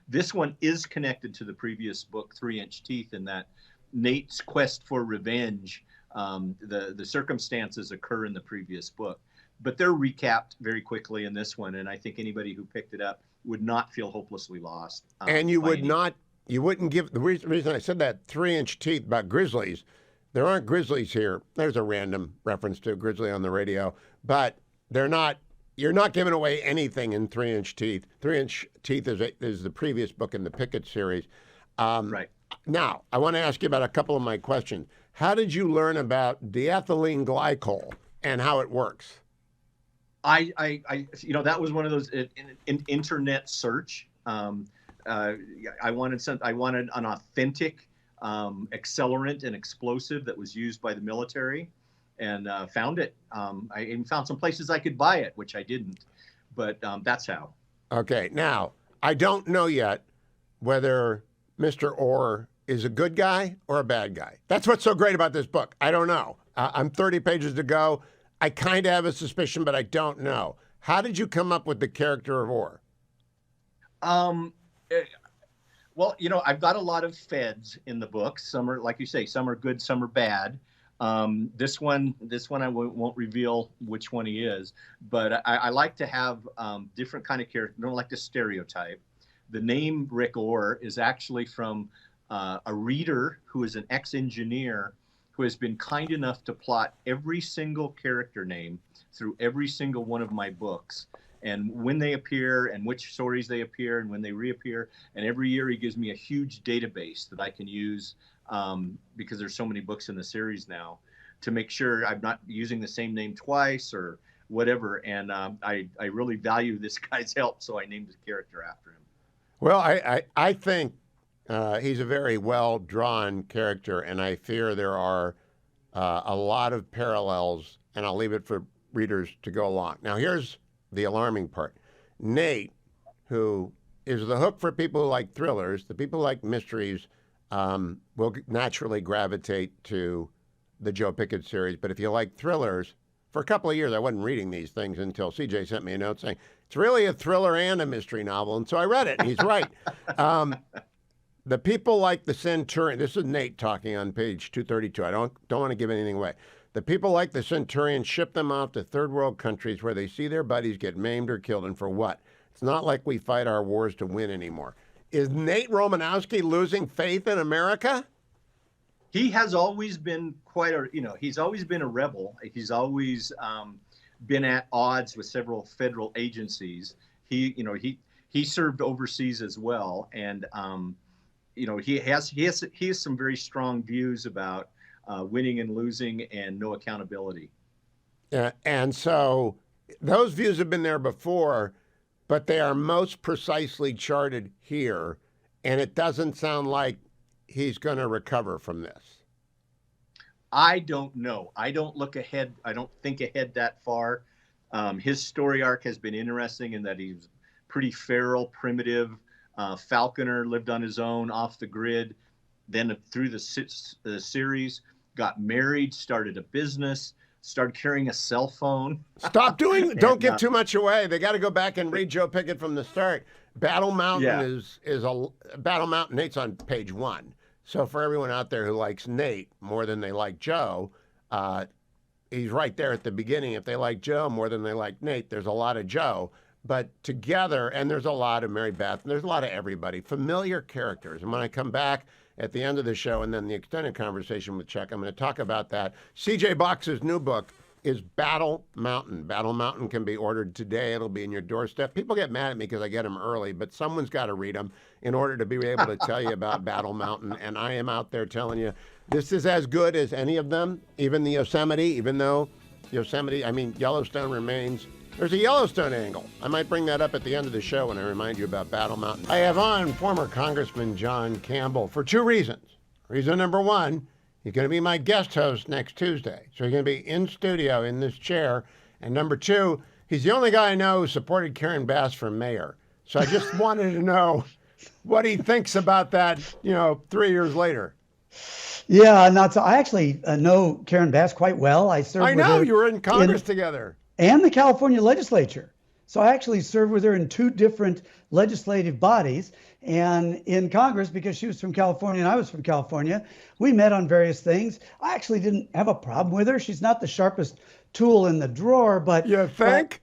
This one is connected to the previous book, 3-Inch Teeth, in that Nate's quest for revenge, the circumstances occur in the previous book, but they're recapped very quickly in this one. And I think anybody who picked it up would not feel hopelessly lost. And you wouldn't give, the reason I said that 3-Inch Teeth about grizzlies, there aren't grizzlies here. There's a random reference to a grizzly on the radio, but you're not giving away anything in 3-Inch Teeth. 3-Inch Teeth is the previous book in the Pickett series. Right. Now, I want to ask you about a couple of my questions. How did you learn about diethylene glycol and how it works? I that was one of those in internet search. I wanted an authentic accelerant and explosive that was used by the military, and found it. I even found some places I could buy it, which I didn't, but that's how. Okay. Now, I don't know yet whether Mr. Orr is a good guy or a bad guy. That's what's so great about this book. I don't know. I'm 30 pages to go. I kind of have a suspicion, but I don't know. How did you come up with the character of Orr? Well, I've got a lot of feds in the book. Some are, like you say, some are good, some are bad. This one I won't reveal which one he is, but I like to have different kind of character. I don't like to stereotype. The name Rick Orr is actually from a reader who is an ex-engineer who has been kind enough to plot every single character name through every single one of my books, and when they appear and which stories they appear and when they reappear. And every year he gives me a huge database that I can use because there's so many books in the series now, to make sure I'm not using the same name twice or whatever. And I really value this guy's help, so I named the character after him. Well, I think he's a very well-drawn character, and I fear there are a lot of parallels, and I'll leave it for readers to go along. Now, here's the alarming part. Nate, who is the hook for people who like thrillers, the people who like mysteries, will naturally gravitate to the Joe Pickett series. But if you like thrillers, for a couple of years, I wasn't reading these things until CJ sent me a note saying, it's really a thriller and a mystery novel. And so I read it, and he's right. The people like the Centurion, this is Nate talking on page 232. I don't want to give anything away. The people like the Centurion ship them off to third world countries where they see their buddies get maimed or killed. And for what? It's not like we fight our wars to win anymore. Is Nate Romanowski losing faith in America? He has always been he's always been a rebel. He's always been at odds with several federal agencies. He served overseas as well. And, he has some very strong views about winning and losing and no accountability. And so those views have been there before, but they are most precisely charted here. And it doesn't sound like he's going to recover from this. I don't know. I don't look ahead. I don't think ahead that far. His story arc has been interesting in that he's pretty feral, primitive, falconer, lived on his own, off the grid. Then through the series, got married, started a business, started carrying a cell phone. Stop doing, don't give too much away. They got to go back and read Joe Pickett from the start. Battle Mountain is a Battle Mountain. Nate's on page 1. So for everyone out there who likes Nate more than they like Joe, he's right there at the beginning. If they like Joe more than they like Nate, there's a lot of Joe. But together, and there's a lot of Mary Beth, and there's a lot of everybody, familiar characters. And when I come back at the end of the show and then the extended conversation with Chuck, I'm going to talk about that. CJ Box's new book is Battle Mountain. Battle Mountain can be ordered today. It'll be in your doorstep. People get mad at me because I get them early, but someone's got to read them in order to be able to tell you about Battle Mountain. And I am out there telling you, this is as good as any of them, even the Yosemite, even though Yellowstone remains. There's a Yellowstone angle. I might bring that up at the end of the show when I remind you about Battle Mountain. I have on former Congressman John Campbell for 2 reasons. Reason number 1, he's going to be my guest host next Tuesday. So he's going to be in studio in this chair. And number 2, he's the only guy I know who supported Karen Bass for mayor. So I just wanted to know what he thinks about that, 3 years later. Yeah, not so. I actually know Karen Bass quite well. I served with her you were in Congress together. And the California legislature. So I actually served with her in 2 different legislative bodies. And in Congress, because she was from California and I was from California, we met on various things. I actually didn't have a problem with her. She's not the sharpest tool in the drawer, but you think?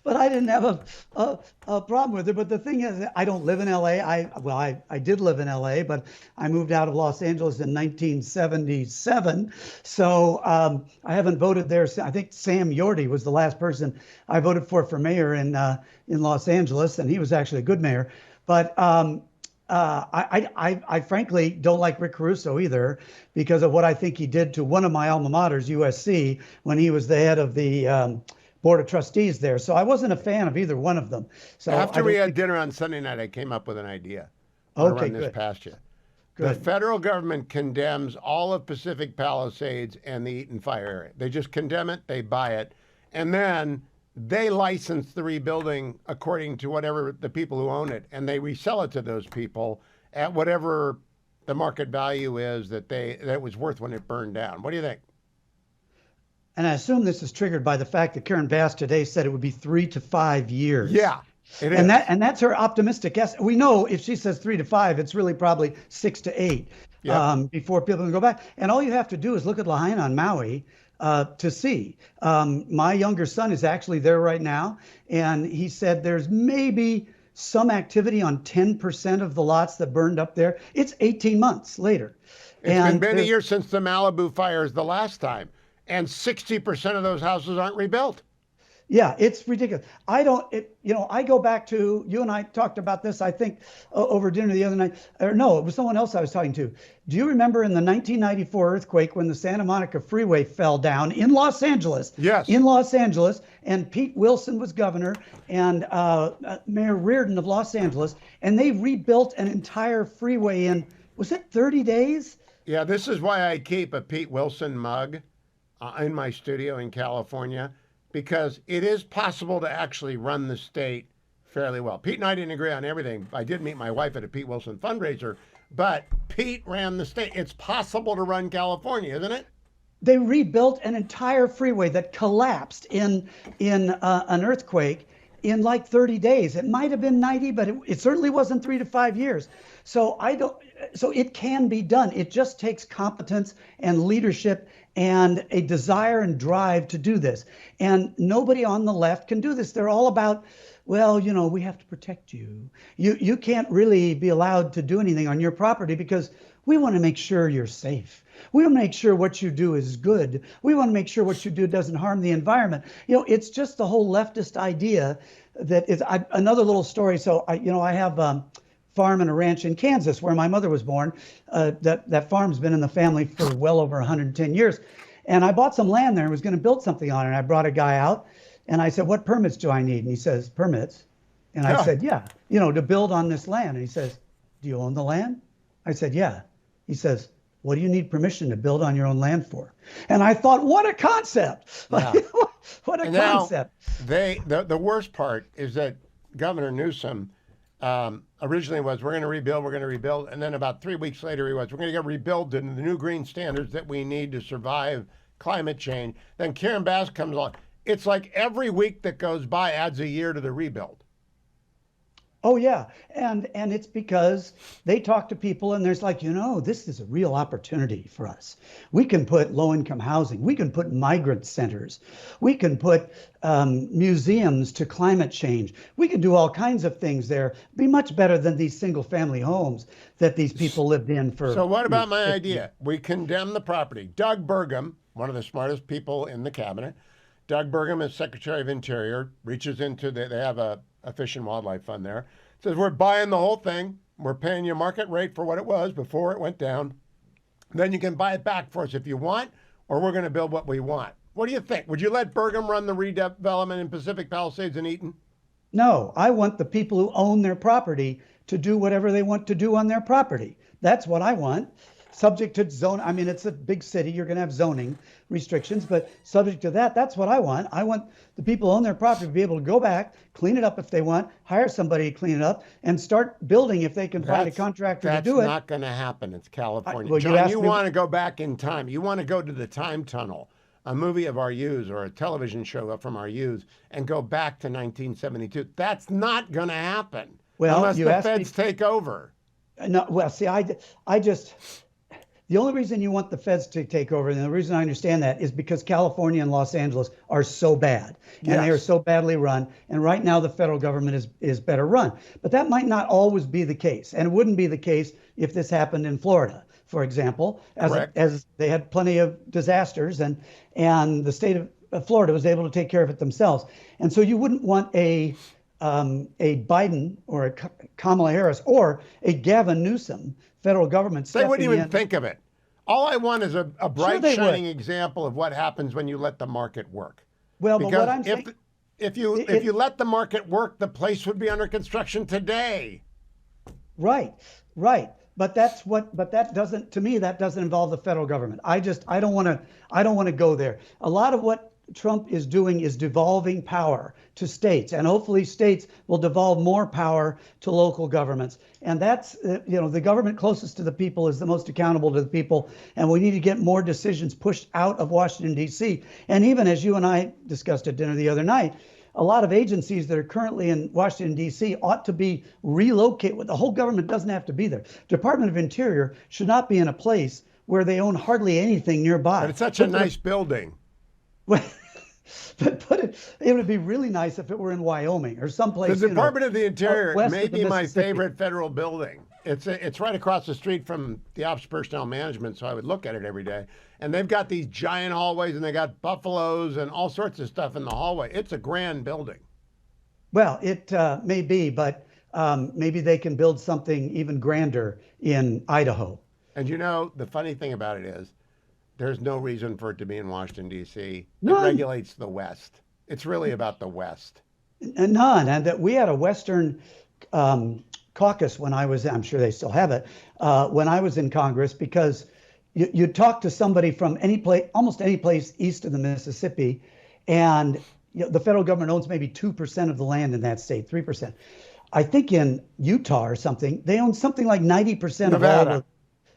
But I didn't have a problem with it. But the thing is, I don't live in LA. I did live in LA, but I moved out of Los Angeles in 1977. So I haven't voted there. I think Sam Yorty was the last person I voted for mayor in Los Angeles, and he was actually a good mayor. But I frankly don't like Rick Caruso either because of what I think he did to one of my alma maters, USC, when he was the head of the Board of Trustees there. So I wasn't a fan of either one of them. So after we had dinner on Sunday night, I came up with an idea. Okay, run this good. past you. Good. The federal government condemns all of Pacific Palisades and the Eaton Fire area. They just condemn it, they buy it, and then they license the rebuilding according to whatever the people who own it, and they resell it to those people at whatever the market value is that was worth when it burned down. What do you think? And I assume this is triggered by the fact that Karen Bass today said it would be 3 to 5 years. Yeah, it is. And that's her optimistic guess. We know if she says 3 to 5, it's really probably 6 to 8 before people can go back. And all you have to do is look at Lahaina on Maui to see. My younger son is actually there right now, and he said there's maybe some activity on 10% of the lots that burned up there. It's 18 months later. It's been many years since the Malibu fires the last time. And 60% of those houses aren't rebuilt. Yeah, it's ridiculous. I go back to, you and I talked about this, I think, over dinner the other night. Or no, it was someone else I was talking to. Do you remember in the 1994 earthquake when the Santa Monica Freeway fell down in Los Angeles? Yes. In Los Angeles, and Pete Wilson was governor, and Mayor Reardon of Los Angeles, and they rebuilt an entire freeway in, was it 30 days? Yeah, this is why I keep a Pete Wilson mug in my studio in California, because it is possible to actually run the state fairly well. Pete and I didn't agree on everything. I did meet my wife at a Pete Wilson fundraiser, but Pete ran the state. It's possible to run California, isn't it? They rebuilt an entire freeway that collapsed in an earthquake in like 30 days. It might have been 90, but it certainly wasn't 3 to 5 years. So it can be done. It just takes competence and leadership and a desire and drive to do this. And nobody on the left can do this. They're all about, well, we have to protect you. You can't really be allowed to do anything on your property because we want to make sure you're safe. We want to make sure what you do is good. We want to make sure what you do doesn't harm the environment. It's just the whole leftist idea that is another little story. So I have farm and a ranch in Kansas where my mother was born. That farm's been in the family for well over 110 years. And I bought some land there and was going to build something on it. And I brought a guy out and I said, what permits do I need? And he says, permits. And I said, yeah, to build on this land. And he says, do you own the land? I said, yeah. He says, what do you need permission to build on your own land for? And I thought, what a concept. Yeah. What a concept. The worst part is that Governor Newsom originally was, we're going to rebuild. And then about 3 weeks later, he was, we're going to get rebuilt to the new green standards that we need to survive climate change. Then Karen Bass comes along. It's like every week that goes by adds a year to the rebuild. Oh yeah, and it's because they talk to people and there's like, this is a real opportunity for us. We can put low-income housing, we can put migrant centers, we can put museums to climate change. We can do all kinds of things there. Be much better than these single-family homes that these people lived in for. So what about my 50 idea? We condemn the property. Doug Burgum, one of the smartest people in the cabinet, Doug Burgum is Secretary of Interior, reaches into they have a Fish and Wildlife Fund there. Says we're buying the whole thing. We're paying you market rate for what it was before it went down. Then you can buy it back for us if you want, or we're going to build what we want. What do you think? Would you let Burgum run the redevelopment in Pacific Palisades and Eaton? No, I want the people who own their property to do whatever they want to do on their property. That's what I want. Subject to zone. I mean, it's a big city. You're going to have zoning restrictions, but subject to that, that's what I want. I want the people who own their property to be able to go back, clean it up if they want, hire somebody to clean it up, and start building if they can find a contractor to do it. That's not going to happen. It's California. Well, John, you want to go back in time. You want to go to the time tunnel, a movie of our youth or a television show from our youth, and go back to 1972. That's not going to happen unless the feds take over. No, well, see, I just... The only reason you want the feds to take over, and the reason I understand that, is because California and Los Angeles are so bad, and they are so badly run. And right now, the federal government is better run. But that might not always be the case, and it wouldn't be the case if this happened in Florida, for example, as they had plenty of disasters, and the state of Florida was able to take care of it themselves. And so you wouldn't want a Biden or a Kamala Harris or a Gavin Newsom federal government stepping in. They wouldn't even think of it. All I want is a bright, shining example of what happens when you let the market work. Well, because but what I'm saying, if you let the market work, the place would be under construction today. Right. But that doesn't, to me, that doesn't involve the federal government. I don't want to go there. A lot of what Trump is doing is devolving power to states, and hopefully states will devolve more power to local governments. And that's, the government closest to the people is the most accountable to the people. And we need to get more decisions pushed out of Washington, D.C. And even as you and I discussed at dinner the other night, a lot of agencies that are currently in Washington, D.C. ought to be relocated. The whole government doesn't have to be there. Department of Interior should not be in a place where they own hardly anything nearby. But it's such a nice building. But it would be really nice if it were in Wyoming or someplace. The Department of the Interior may be my Mississippi. favorite federal building. It's right across the street from the Office of Personnel Management, so I would look at it every day. And they've got these giant hallways, and they got buffaloes and all sorts of stuff in the hallway. It's a grand building. Well, it may be, but maybe they can build something even grander in Idaho. And the funny thing about it is, there's no reason for it to be in Washington, D.C. None. It regulates the West. It's really about the West. None. And that we had a Western caucus when I was, I'm sure they still have it, when I was in Congress, because you talk to somebody from almost any place east of the Mississippi, and the federal government owns maybe 2% of the land in that state, 3%. I think in Utah or something, they own something like 90% of all the...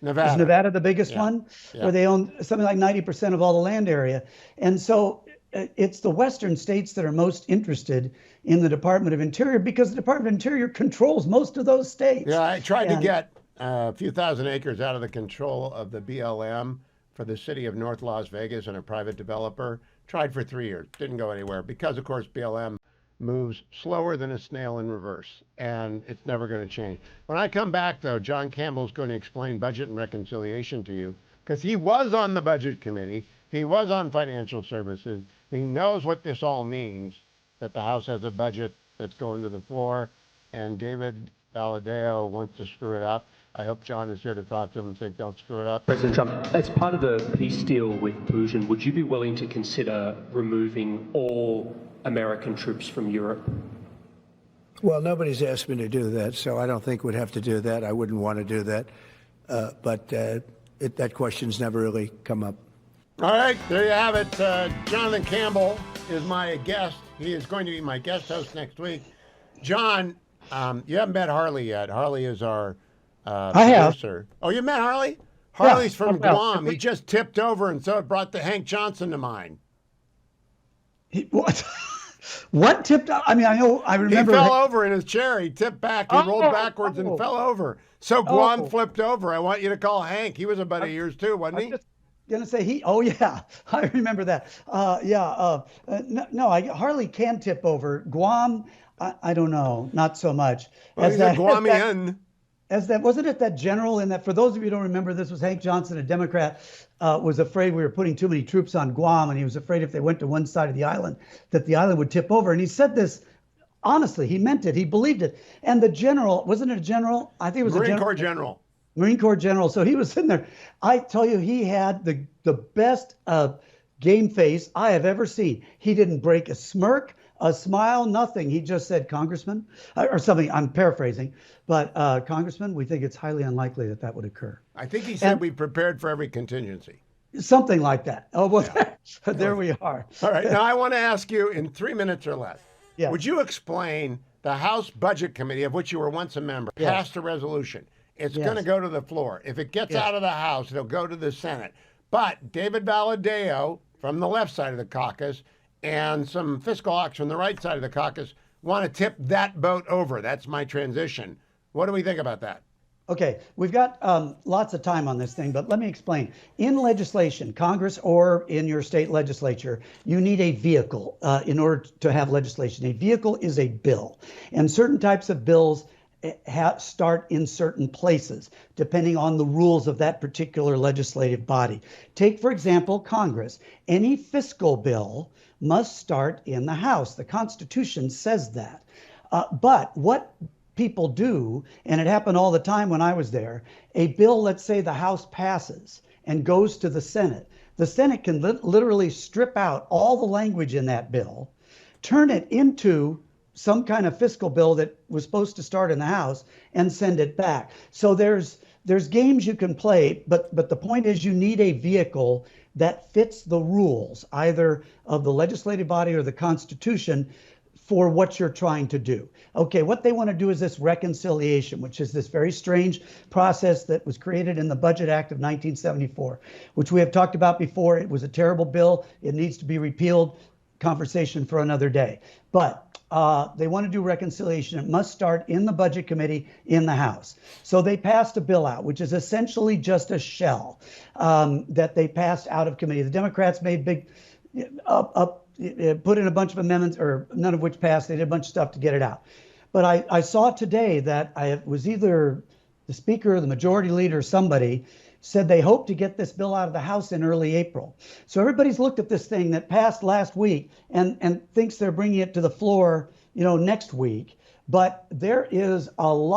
Nevada. Is Nevada the biggest one? Yeah. Where they own something like 90% of all the land area. And so it's the Western states that are most interested in the Department of Interior because the Department of Interior controls most of those states. Yeah, I tried to get a few thousand acres out of the control of the BLM for the city of North Las Vegas and a private developer. Tried for 3 years. Didn't go anywhere because, of course, BLM moves slower than a snail in reverse, and it's never going to change. When I come back, though, John Campbell's going to explain budget and reconciliation to you, because he was on the budget committee, he was on financial services, he knows what this all means, that the House has a budget that's going to the floor, and David Valadao wants to screw it up. I hope John is here to talk to him and say, don't screw it up. President Trump, as part of the peace deal with Putin, would you be willing to consider removing all American troops from Europe? Well, nobody's asked me to do that, so I don't think we'd have to do that. I wouldn't want to do that. But that question's never really come up. All right, there you have it. Jonathan Campbell is my guest. He is going to be my guest host next week. John, you haven't met Harley yet. Harley is our producer. Oh, you met Harley? Harley's from Guam. He just tipped over, and so it brought the Hank Johnson to mind. What? What tipped? I mean, I remember. He fell over in his chair. He tipped back. He rolled backwards and fell over. So Guam flipped over. I want you to call Hank. He was a buddy of yours too, wasn't he? Gonna say he. Oh yeah, I remember that. No, I hardly can tip over. Guam, I don't know, not so much. Well, he's a Guamian. As that wasn't it that general in that, for those of you who don't remember, this was Hank Johnson, a Democrat, was afraid we were putting too many troops on Guam, and he was afraid if they went to one side of the island that the island would tip over. And he said this honestly, he meant it, he believed it. And the general, wasn't it a general? I think it was Marine a general. Corps general. Marine Corps general. So he was sitting there. I tell you, he had the best game face I have ever seen. He didn't break a smirk, a smile, nothing. He just said, Congressman, or something. I'm paraphrasing, but Congressman, we think it's highly unlikely that that would occur. I think he said we prepared for every contingency. Something like that. Oh, well, yeah. There we are. All right. Now I want to ask you in 3 minutes or less. Yes. Would you explain the House Budget Committee, of which you were once a member, passed a resolution? It's going to go to the floor. If it gets out of the House, it'll go to the Senate. But David Valadao from the left side of the caucus and some fiscal hawks from the right side of the caucus want to tip that boat over. That's my transition. What do we think about that? Okay, we've got lots of time on this thing, but let me explain. In legislation, Congress or in your state legislature, you need a vehicle in order to have legislation. A vehicle is a bill, and certain types of bills start in certain places, depending on the rules of that particular legislative body. Take, for example, Congress. Any fiscal bill must start in the House. The Constitution says that. But what people do, and it happened all the time when I was there, a bill, let's say the House passes and goes to the Senate. The Senate can literally strip out all the language in that bill, turn it into some kind of fiscal bill that was supposed to start in the House and send it back. So there's games you can play, but the point is you need a vehicle that fits the rules, either of the legislative body or the Constitution, for what you're trying to do. Okay, what they want to do is this reconciliation, which is this very strange process that was created in the Budget Act of 1974, which we have talked about before. It was a terrible bill. It needs to be repealed. Conversation for another day. But they want to do reconciliation. It must start in the Budget Committee in the House. So they passed a bill out, which is essentially just a shell that they passed out of committee. The Democrats made big, put in a bunch of amendments, or none of which passed. They did a bunch of stuff to get it out. But I saw today that it was either the Speaker or the Majority Leader or somebody said they hope to get this bill out of the House in early April. So everybody's looked at this thing that passed last week and thinks they're bringing it to the floor, next week. But there is a whole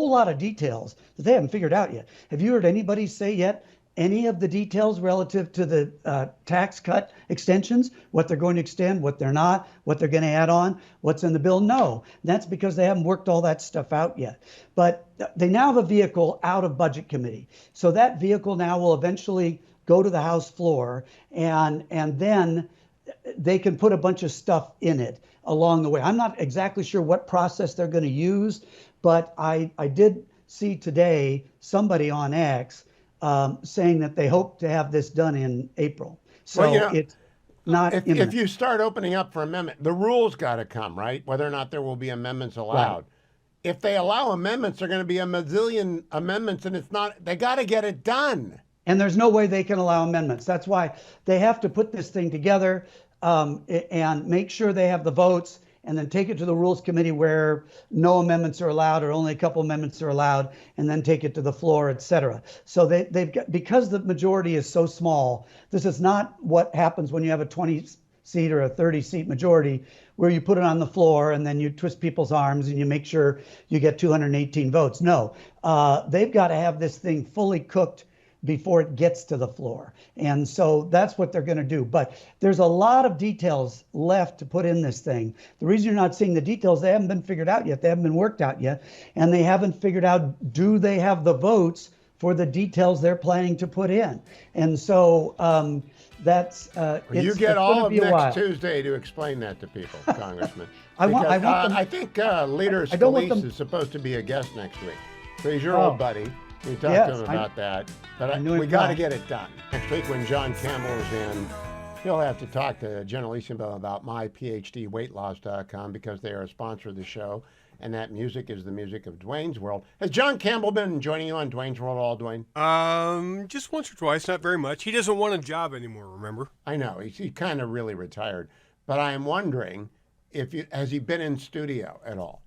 lot of details that they haven't figured out yet. Have you heard anybody say yet any of the details relative to the tax cut extensions, what they're going to extend, what they're not, what they're going to add on, what's in the bill? No, that's because they haven't worked all that stuff out yet. But they now have a vehicle out of Budget Committee. So that vehicle now will eventually go to the House floor, and then they can put a bunch of stuff in it along the way. I'm not exactly sure what process they're going to use, but I did see today somebody on X saying that they hope to have this done in April. So it's not imminent. If you start opening up for amendment, the rules got to come, right? Whether or not there will be amendments allowed. Right. If they allow amendments, there are going to be a mazillion amendments, and they got to get it done. And there's no way they can allow amendments. That's why they have to put this thing together and make sure they have the votes, and then take it to the Rules Committee where no amendments are allowed or only a couple amendments are allowed, and then take it to the floor, et cetera. So they've got, because the majority is so small, this is not what happens when you have a 20-seat or a 30-seat majority where you put it on the floor and then you twist people's arms and you make sure you get 218 votes. No, they've got to have this thing fully cooked before it gets to the floor. And so that's what they're going to do. But there's a lot of details left to put in this thing. The reason you're not seeing the details, they haven't been figured out yet. They haven't been worked out yet. And they haven't figured out, do they have the votes for the details they're planning to put in? And so that's you get all of next Tuesday to explain that to people, Congressman. I think Leader Scalise is supposed to be a guest next week. So he's your old buddy. We talked to him about that, but we got to get it done. Next week when John Campbell is in, You'll have to talk to Generalissimo about myphdweightloss.com because they are a sponsor of the show, and that music is the music of Dwayne's World. Has John Campbell been joining you on Dwayne's World at all, Dwayne? Just once or twice, not very much. He doesn't want a job anymore, remember? I know, he kind of really retired. But I am wondering, has he been in studio at all?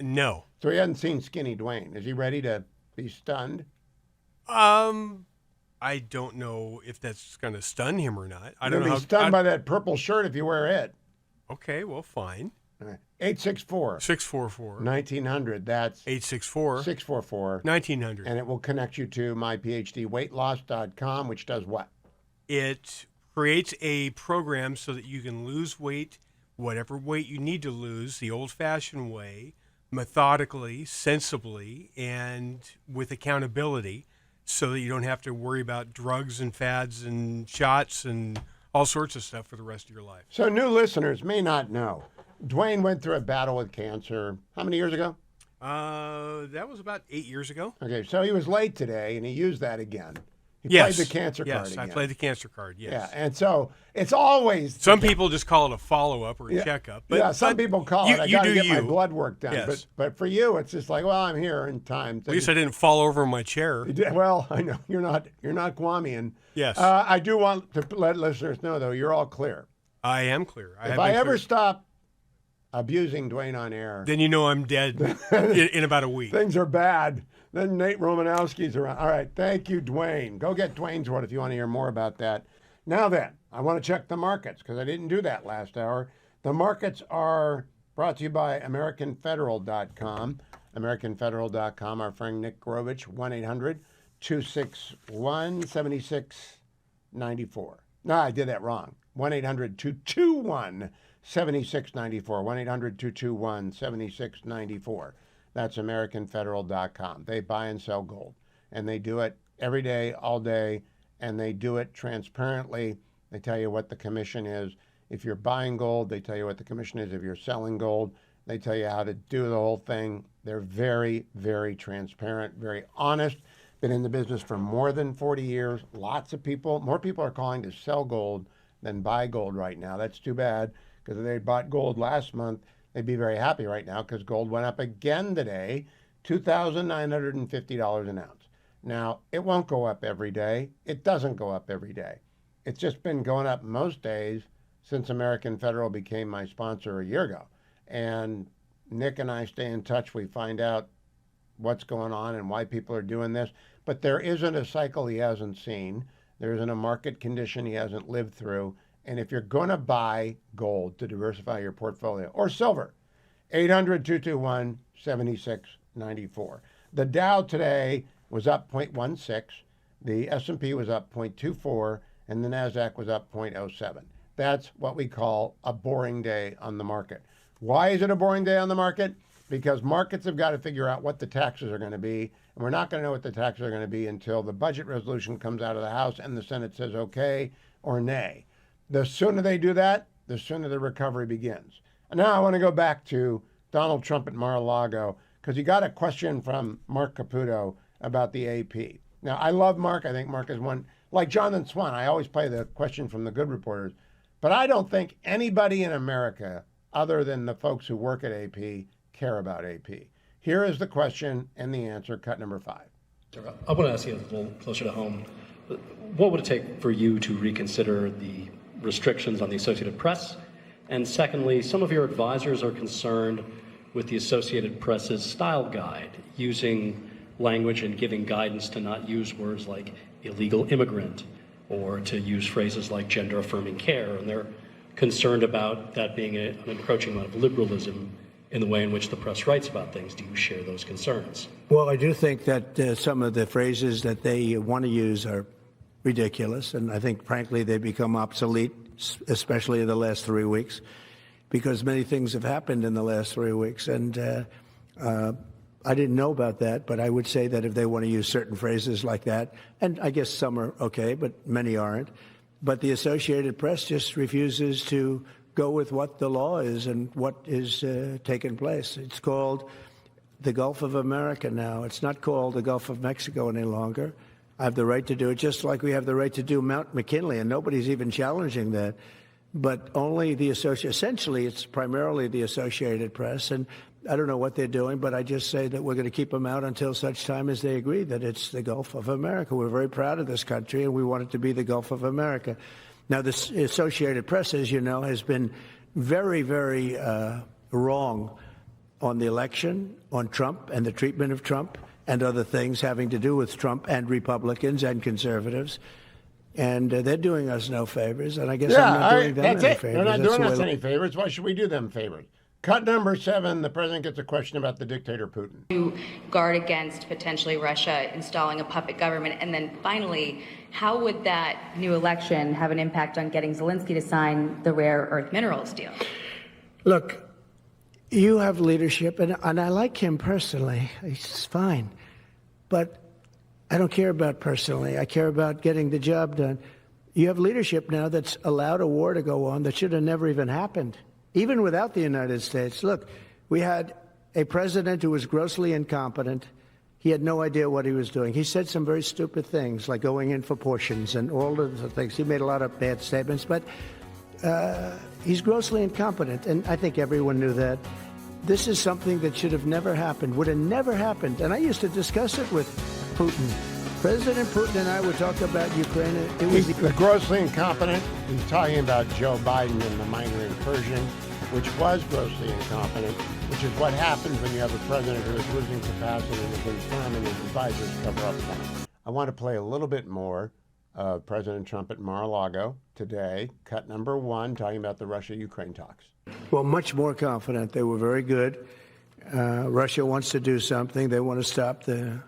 No. So he hasn't seen Skinny Dwayne. Is he ready to be stunned? I don't know if that's going to stun him or not. I You're don't know. Be stunned by that purple shirt if you wear it. Okay, well, fine. 864 644 1900. That's 864 644 1900. And it will connect you to myphdweightloss.com, which does what? It creates a program so that you can lose weight, whatever weight you need to lose, the old-fashioned way, methodically, sensibly, and with accountability, so that you don't have to worry about drugs and fads and shots and all sorts of stuff for the rest of your life. So new listeners may not know, Dwayne went through a battle with cancer how many years ago? That was about 8 years ago. Okay, so he was late today, and he used that again. He Yes. played the cancer card Yes, again. I played the cancer card, yes. Yeah, and so it's always... Some people just call it a follow-up or a checkup. But, yeah, some people call it, I you got to do get my you. blood work done. Yes. But for you, it's just like, well, I'm here in time. At least I didn't fall over in my chair. Well, I know, you're not Kwame. Yes. I do want to let listeners know, though, you're all clear. I am clear. If I ever stop abusing Dwayne on air... Then you know I'm dead in about a week. Things are bad. Then Nate Romanowski's around. All right, thank you, Dwayne. Go get Dwayne's World if you want to hear more about that. Now then, I want to check the markets because I didn't do that last hour. The markets are brought to you by AmericanFederal.com. AmericanFederal.com, our friend Nick Grovich, 1-800-261-7694. No, I did that wrong. 1-800-221-7694. 1-800-221-7694. That's AmericanFederal.com. They buy and sell gold, and they do it every day, all day, and they do it transparently. They tell you what the commission is. If you're buying gold, they tell you what the commission is. If you're selling gold, they tell you how to do the whole thing. They're very, very transparent, very honest. Been in the business for more than 40 years. Lots of people, more people are calling to sell gold than buy gold right now. That's too bad, because if they bought gold last month, they'd be very happy right now because gold went up again today, $2,950 an ounce. Now, it won't go up every day. It doesn't go up every day. It's just been going up most days since American Federal became my sponsor a year ago. And Nick and I stay in touch. We find out what's going on and why people are doing this. But there isn't a cycle he hasn't seen. There isn't a market condition he hasn't lived through. And if you're going to buy gold to diversify your portfolio, or silver, 800-221-7694. The Dow today was up 0.16, the S&P was up 0.24, and the NASDAQ was up 0.07. That's what we call a boring day on the market. Why is it a boring day on the market? Because markets have got to figure out what the taxes are going to be, and we're not going to know what the taxes are going to be until the budget resolution comes out of the House and the Senate says okay or nay. The sooner they do that, the sooner the recovery begins. And now I want to go back to Donald Trump at Mar-a-Lago because he got a question from Mark Caputo about the AP. Now, I love Mark. I think Mark is one, like Jonathan Swan, I always play the question from the good reporters. But I don't think anybody in America, other than the folks who work at AP, care about AP. Here is the question and the answer, cut number 5. I want to ask you a little closer to home. What would it take for you to reconsider the restrictions on the Associated Press? And secondly, some of your advisors are concerned with the Associated Press's style guide, using language and giving guidance to not use words like illegal immigrant or to use phrases like gender-affirming care. And they're concerned about that being an encroachment of liberalism in the way in which the press writes about things. Do you share those concerns? Well, I do think that some of the phrases that they want to use are ridiculous, and I think, frankly, they become obsolete, especially in the last 3 weeks, because many things have happened in the last 3 weeks. And I didn't know about that, but I would say that if they want to use certain phrases like that, and I guess some are okay, but many aren't, but the Associated Press just refuses to go with what the law is and what is taking place. It's called the Gulf of America now. It's not called the Gulf of Mexico any longer. I have the right to do it, just like we have the right to do Mount McKinley, and nobody's even challenging that. But only essentially, it's primarily the Associated Press, and I don't know what they're doing, but I just say that we're going to keep them out until such time as they agree that it's the Gulf of America. We're very proud of this country, and we want it to be the Gulf of America. Now, the Associated Press, as you know, has been very, very wrong on the election, on Trump and the treatment of Trump, and other things having to do with Trump and Republicans and conservatives. And they're doing us no favors, and I guess I'm not doing them any favors. They're not doing us any favors. Why should we do them favors? Cut number 7, the president gets a question about the dictator Putin. To guard against potentially Russia installing a puppet government. And then finally, how would that new election have an impact on getting Zelensky to sign the rare earth minerals deal? Look, you have leadership, and I like him personally. He's fine. But I don't care about personally. I care about getting the job done. You have leadership now that's allowed a war to go on that should have never even happened, even without the United States. Look, we had a president who was grossly incompetent. He had no idea what he was doing. He said some very stupid things, like going in for portions and all of the things. He made a lot of bad statements, but he's grossly incompetent, and I think everyone knew that. This is something that should have never happened, would have never happened. And I used to discuss it with Putin. President Putin and I would talk about Ukraine. It was the grossly incompetent. He's talking about Joe Biden and the minor incursion, which was grossly incompetent, which is what happens when you have a president who is losing capacity and has been firm and his advisors cover up for him. I want to play a little bit more of President Trump at Mar-a-Lago today, cut number 1, talking about the Russia-Ukraine talks. Well, much more confident. They were very good. Russia wants to do something. They want to stop the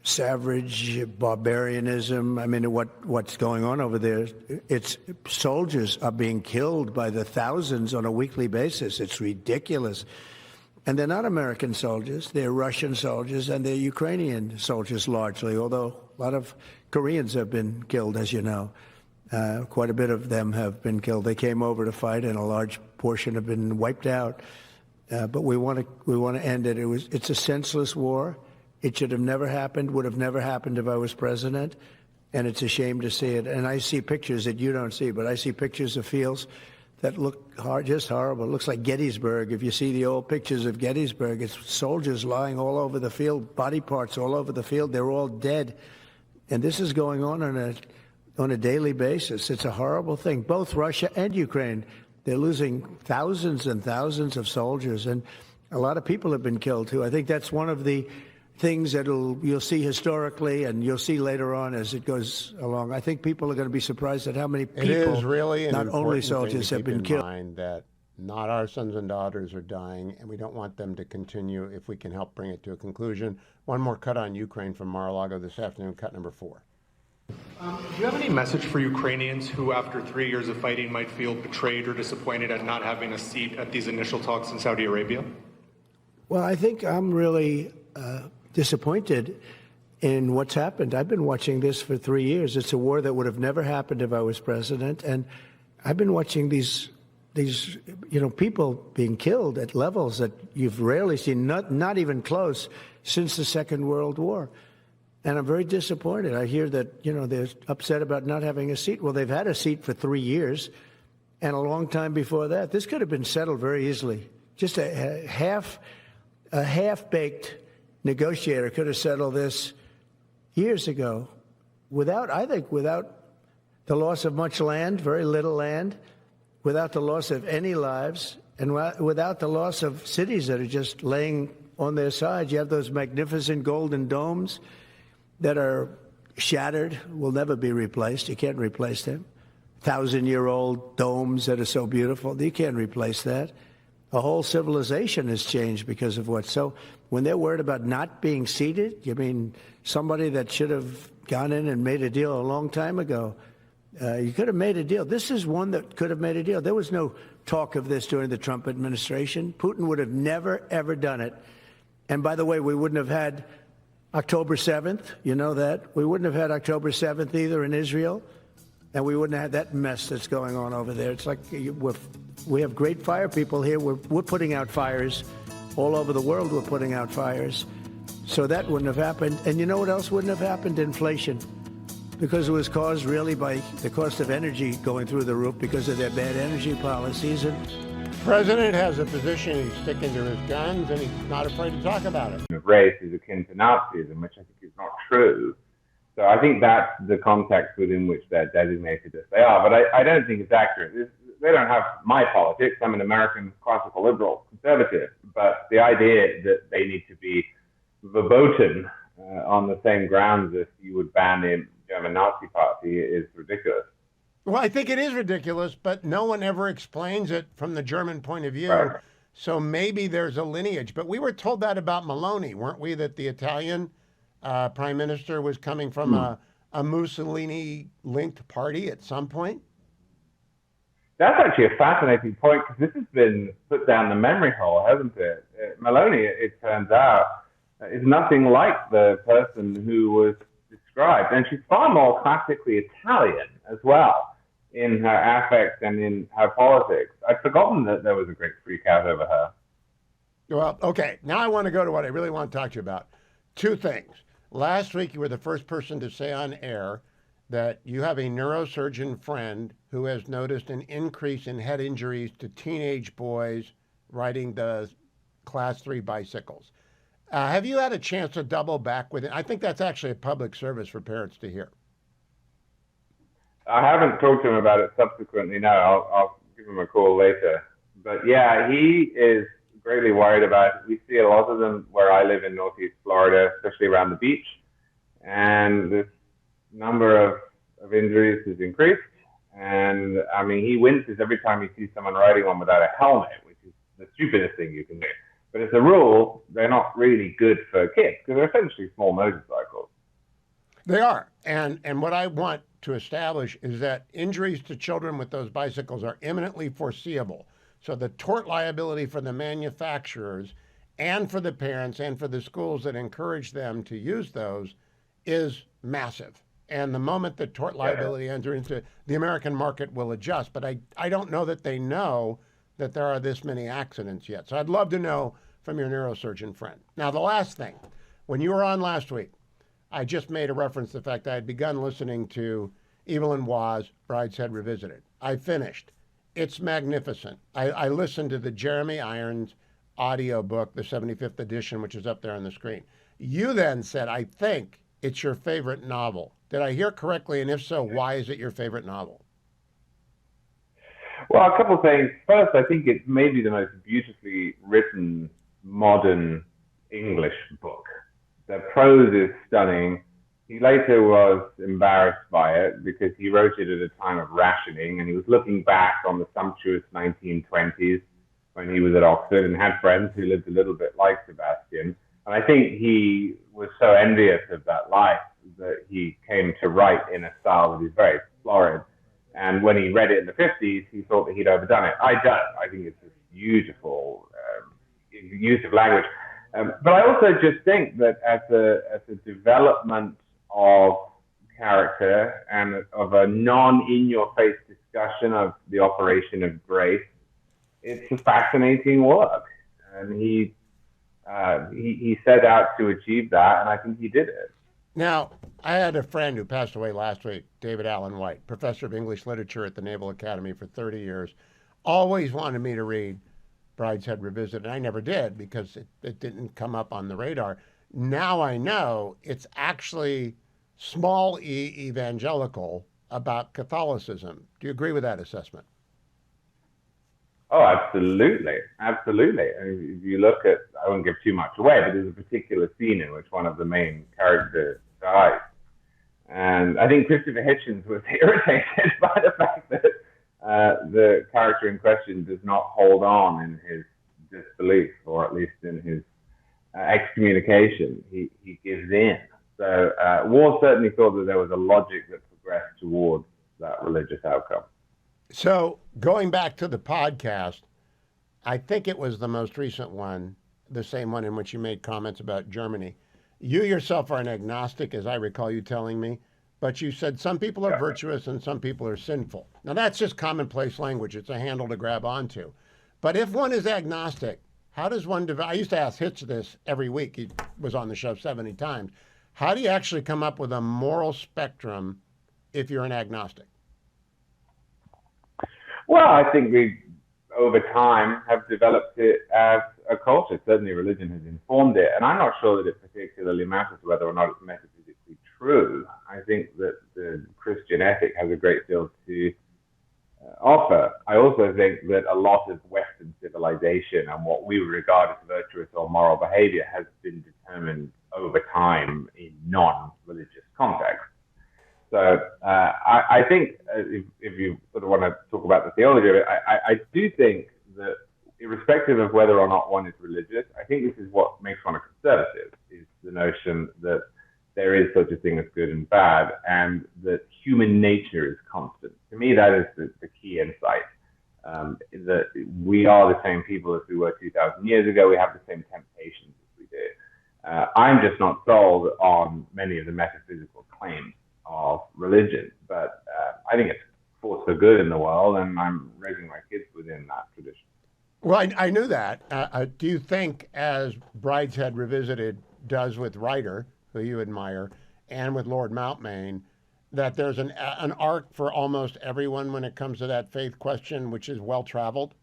savage barbarianism. I mean, what's going on over there? It's soldiers are being killed by the thousands on a weekly basis. It's ridiculous. And they're not American soldiers. They're Russian soldiers, and they're Ukrainian soldiers largely, although a lot of Koreans have been killed, as you know. Quite a bit of them have been killed. They came over to fight, and a large portion have been wiped out. But we want to end it. It's a senseless war. It should have never happened. Would have never happened if I was president. And it's a shame to see it. And I see pictures that you don't see, but I see pictures of fields that look just horrible. It looks like Gettysburg. If you see the old pictures of Gettysburg, it's soldiers lying all over the field, body parts all over the field. They're all dead. And this is going on a daily basis. It's a horrible thing. Both Russia and Ukraine, they're losing thousands and thousands of soldiers, and a lot of people have been killed too. I think that's one of the things that you'll see historically, and you'll see later on as it goes along. I think people are going to be surprised at how many people, it is really not only soldiers, have been killed. Mind that not our sons and daughters are dying, and we don't want them to continue if we can help bring it to a conclusion. One more cut on Ukraine from Mar-a-Lago this afternoon, cut number 4. Do you have any message for Ukrainians who, after 3 years of fighting, might feel betrayed or disappointed at not having a seat at these initial talks in Saudi Arabia? Well, I think I'm really disappointed in what's happened. I've been watching this for 3 years. It's a war that would have never happened if I was president, and I've been watching these people being killed at levels that you've rarely seen, not even close, since the Second World War. And I'm very disappointed. I hear that, they're upset about not having a seat. Well, they've had a seat for 3 years and a long time before that. This could have been settled very easily. Just a half-baked negotiator could have settled this years ago without the loss of much land, very little land, without the loss of any lives, and without the loss of cities that are just laying on their sides. You have those magnificent golden domes that are shattered, will never be replaced. You can't replace them. 1,000-year-old domes that are so beautiful, you can't replace that. A whole civilization has changed because of what. So when they're worried about not being seated, you mean somebody that should have gone in and made a deal a long time ago? You could have made a deal. This is one that could have made a deal. There was no talk of this during the Trump administration. Putin would have never, ever done it. And by the way, we wouldn't have had October 7th, you know that. We wouldn't have had October 7th either in Israel, and we wouldn't have had that mess that's going on over there. It's like we have great fire people here. We're putting out fires all over the world. We're putting out fires. So that wouldn't have happened. And you know what else wouldn't have happened? Inflation. Because it was caused really by the cost of energy going through the roof because of their bad energy policies. And President has a position, he's sticking to his guns, and he's not afraid to talk about it. Race is akin to Nazism, which I think is not true. So I think that's the context within which they're designated as they are. But I don't think it's accurate. They don't have my politics. I'm an American classical liberal conservative. But the idea that they need to be verboten on the same grounds as you would ban the German Nazi Party is ridiculous. Well, I think it is ridiculous, but no one ever explains it from the German point of view. Right. So maybe there's a lineage. But we were told that about Meloni, weren't we? That the Italian prime minister was coming from a Mussolini-linked party at some point? That's actually a fascinating point because this has been put down the memory hole, hasn't it? Meloni, it turns out, is nothing like the person who was described. And she's far more classically Italian as well in her affect and in her politics. I'd forgotten that there was a great freak out over her. Well, okay. Now I want to go to what I really want to talk to you about. Two things. Last week, you were the first person to say on air that you have a neurosurgeon friend who has noticed an increase in head injuries to teenage boys riding the Class 3 bicycles. Have you had a chance to double back with it? I think that's actually a public service for parents to hear. I haven't talked to him about it subsequently. No, I'll give him a call later. But yeah, he is greatly worried about it. We see a lot of them where I live in Northeast Florida, especially around the beach. And this number of injuries has increased. And I mean, he winces every time he sees someone riding one without a helmet, which is the stupidest thing you can do. But as a rule, they're not really good for kids because they're essentially small motorcycles. They are. And what I want to establish is that injuries to children with those bicycles are imminently foreseeable. So the tort liability for the manufacturers and for the parents and for the schools that encourage them to use those is massive. And the moment that tort liability enters into the American market will adjust. But I don't know that they know that there are this many accidents yet. So I'd love to know from your neurosurgeon friend. Now, the last thing, when you were on last week, I just made a reference to the fact that I had begun listening to Evelyn Waugh's Brideshead Revisited. I finished. It's magnificent. I listened to the Jeremy Irons audio book, the 75th edition, which is up there on the screen. You then said, I think it's your favorite novel. Did I hear correctly? And if so, why is it your favorite novel? Well, a couple of things. First, I think it's maybe the most beautifully written modern English book. The prose is stunning. He later was embarrassed by it because he wrote it at a time of rationing and he was looking back on the sumptuous 1920s when he was at Oxford and had friends who lived a little bit like Sebastian. And I think he was so envious of that life that he came to write in a style that is very florid. And when he read it in the 50s, he thought that he'd overdone it. I don't. I think it's a beautiful use of language. But I also just think that as a development of character and of a non-in-your-face discussion of the operation of grace, it's a fascinating work. And he set out to achieve that, and I think he did it. Now, I had a friend who passed away last week, David Allen White, professor of English literature at the Naval Academy for 30 years, always wanted me to read Brideshead Revisited, and I never did because it didn't come up on the radar. Now I know it's actually small e evangelical about Catholicism. Do you agree with that assessment? Oh, absolutely. Absolutely. I mean, if you look at, I won't give too much away, but there's a particular scene in which one of the main characters dies. And I think Christopher Hitchens was irritated by the fact that the character in question does not hold on in his disbelief, or at least in his excommunication. He gives in. So Waugh certainly thought that there was a logic that progressed towards that religious outcome. So going back to the podcast, I think it was the most recent one, the same one in which you made comments about Germany. You yourself are an agnostic, as I recall you telling me, but you said some people are virtuous and some people are sinful. Now that's just commonplace language. It's a handle to grab onto. But if one is agnostic, How does one develop? I used to ask Hitch this every week. He was on the show 70 times. How do you actually come up with a moral spectrum if you're an agnostic? Well, I think we, over time, have developed it as a culture. Certainly religion has informed it, and I'm not sure that it particularly matters whether or not it's metaphysically true. I think that the Christian ethic has a great deal to offer. I also think that a lot of Western civilization and what we regard as virtuous or moral behavior has been determined over time in non-religious contexts. So I think if you sort of want to talk about the theology of it, I do think that irrespective of whether or not one is religious, I think this is what makes one a conservative, is the notion that there is such a thing as good and bad, and that human nature is constant. To me, that is the key insight, that we are the same people as we were 2,000 years ago. We have the same temptations as we did. I'm just not sold on many of the metaphysical claims of religion, but I think it's force for good in the world, and I'm raising my kids within that tradition. Well, I knew that. Do you think, as Brideshead Revisited does with Ryder, who you admire, and with Lord Mountmain, that there's an arc for almost everyone when it comes to that faith question, which is well-traveled?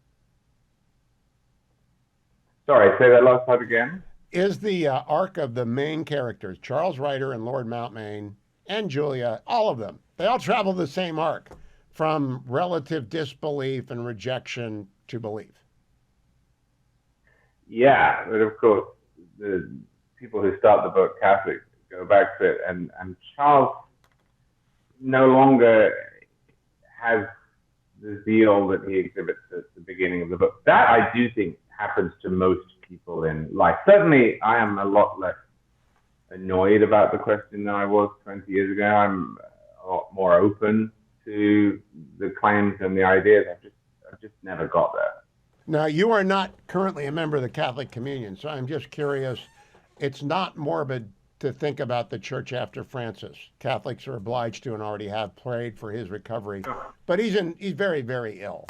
Sorry, say that last part again. Is the arc of the main characters, Charles Ryder and Lord Mountmain, and Julia, all of them, they all travel the same arc from relative disbelief and rejection to belief? Yeah, but of course, the people who start the book Catholic go back to it, and Charles no longer has the zeal that he exhibits at the beginning of the book. That I do think happens to most people in life. Certainly, I am a lot less annoyed about the question than I was 20 years ago. I'm a lot more open to the claims and the ideas. I've just never got there. Now, you are not currently a member of the Catholic Communion, so I'm just curious. It's not morbid to think about the church after Francis. Catholics are obliged to and already have prayed for his recovery, but he's very, very ill.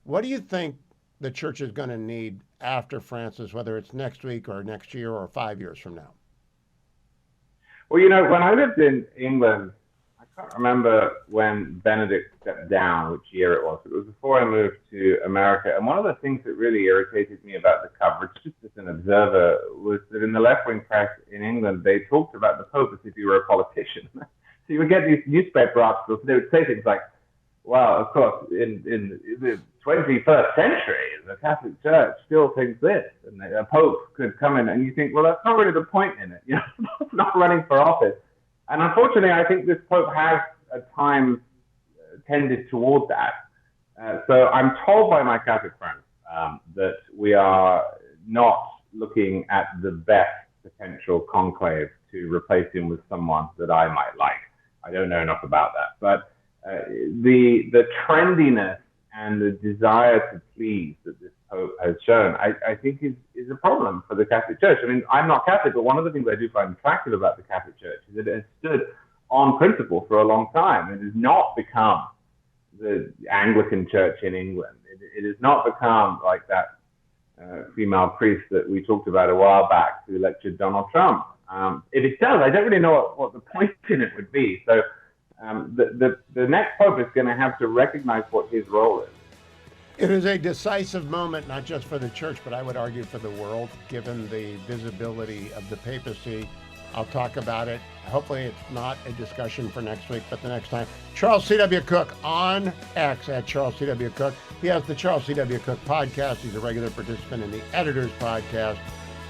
What do you think the church is going to need after Francis, whether it's next week or next year or 5 years from now? Well, you know, when I lived in England, I can't remember when Benedict stepped down, which year it was. It was before I moved to America. And one of the things that really irritated me about the coverage, just as an observer, was that in the left-wing press in England, they talked about the Pope as if he were a politician. So you would get these newspaper articles, and they would say things like, well, of course, in the 21st century, the Catholic Church still thinks this, and a Pope could come in, and you think, well, that's not really the point in it. You know, it's not running for office. And unfortunately, I think this Pope has at times tended toward that. So I'm told by my Catholic friends that we are not looking at the best potential conclave to replace him with someone that I might like. I don't know enough about that. But the trendiness and the desire to please that this Pope has shown, I think is a problem for the Catholic Church. I mean, I'm not Catholic, but one of the things I do find attractive about the Catholic Church is that it has stood on principle for a long time. It has not become the Anglican Church in England. It has not become like that female priest that we talked about a while back who lectured Donald Trump. If it does, I don't really know what the point in it would be. So the next Pope is going to have to recognize what his role is. It is a decisive moment, not just for the church, but I would argue for the world, given the visibility of the papacy. I'll talk about it. Hopefully it's not a discussion for next week, but the next time. Charles C.W. Cook on X at Charles C.W. Cook. He has the Charles C.W. Cook podcast. He's a regular participant in the Editor's podcast,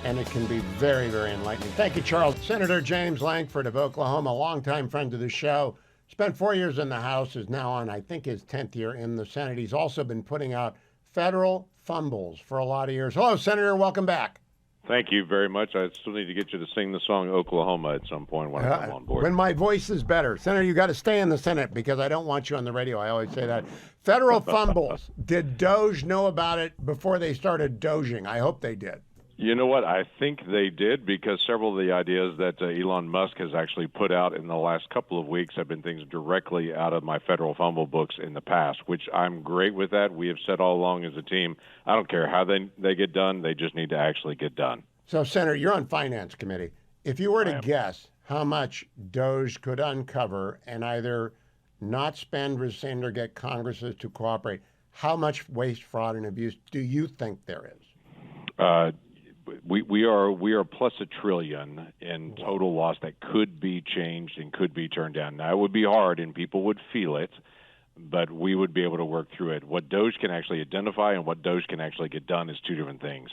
and it can be very, very enlightening. Thank you, Charles. Senator James Lankford of Oklahoma, longtime friend of the show. Spent 4 years in the House, is now on, I think, his 10th year in the Senate. He's also been putting out federal fumbles for a lot of years. Hello, Senator. Welcome back. Thank you very much. I still need to get you to sing the song Oklahoma at some point when I come on board. When my voice is better. Senator, you got to stay in the Senate because I don't want you on the radio. I always say that. Federal fumbles. Did Doge know about it before they started doging? I hope they did. You know what? I think they did, because several of the ideas that Elon Musk has actually put out in the last couple of weeks have been things directly out of my federal fumble books in the past, which I'm great with that. We have said all along as a team, I don't care how they get done. They just need to actually get done. So, Senator, you're on Finance Committee. If you were to guess how much DOJ could uncover and either not spend, rescind, or get Congresses to cooperate, how much waste, fraud, and abuse do you think there is? We are plus $1 trillion in total loss that could be changed and could be turned down. Now, it would be hard and people would feel it, but we would be able to work through it. What DOJ can actually identify and what DOJ can actually get done is two different things.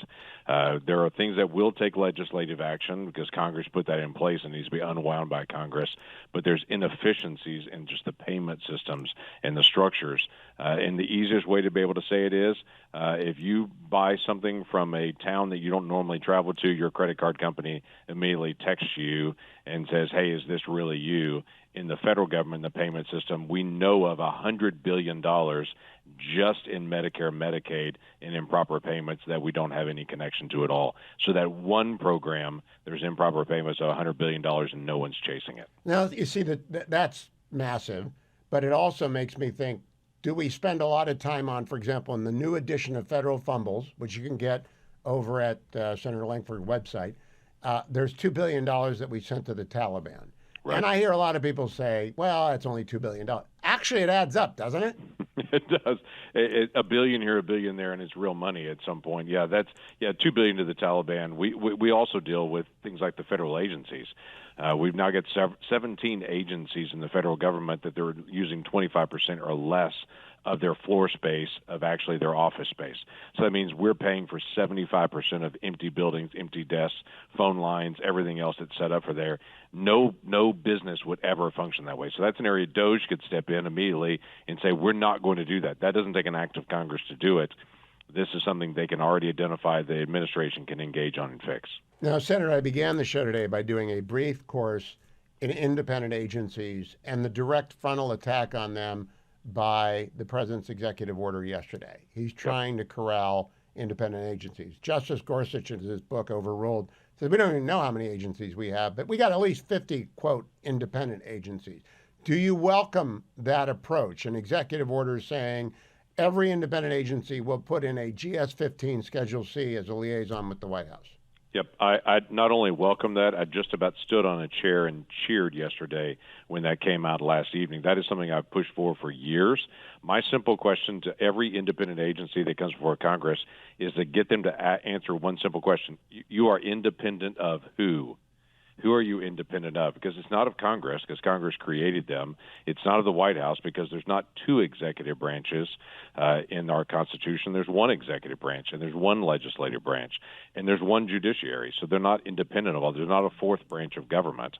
There are things that will take legislative action because Congress put that in place and needs to be unwound by Congress, but there's inefficiencies in just the payment systems and the structures. And the easiest way to be able to say it is if you buy something from a town that you don't normally travel to, your credit card company immediately texts you and says, hey, is this really you? In the federal government, the payment system, we know of $100 billion just in Medicare, Medicaid, and improper payments that we don't have any connection to at all. So that one program, there's improper payments of $100 billion and no one's chasing it. Now, you see, that's massive, but it also makes me think, do we spend a lot of time on, for example, in the new edition of Federal Fumbles, which you can get over at Senator Langford's website, there's $2 billion that we sent to the Taliban. Right. And I hear a lot of people say, well, it's only $2 billion. Actually, it adds up, doesn't it? It does. $1 billion here, $1 billion there, and it's real money at some point. Yeah, $2 billion to the Taliban. We also deal with things like the federal agencies. We've now got 17 agencies in the federal government that they're using 25% or less of their floor space of actually their office space. So that means we're paying for 75% of empty buildings, empty desks, phone lines, everything else that's set up for there. No business would ever function that way. So that's an area DOJ could step in immediately and say, we're not going to do that. That doesn't take an act of Congress to do it. This is something they can already identify, the administration can engage on and fix. Now, Senator, I began the show today by doing a brief course in independent agencies and the direct frontal attack on them by the president's executive order yesterday. He's trying to corral independent agencies. Justice Gorsuch, in his book Overruled, says we don't even know how many agencies we have, but we got at least 50, quote, independent agencies. Do you welcome that approach, an executive order saying every independent agency will put in a GS-15 Schedule C as a liaison with the White House? Yep. I not only welcome that, I just about stood on a chair and cheered yesterday when that came out last evening. That is something I've pushed for years. My simple question to every independent agency that comes before Congress is to get them to answer one simple question. You are independent of who? Who are you independent of? Because it's not of Congress, because Congress created them. It's not of the White House, because there's not two executive branches in our Constitution. There's one executive branch, and there's one legislative branch, and there's one judiciary. So they're not independent of all. There's not a fourth branch of government.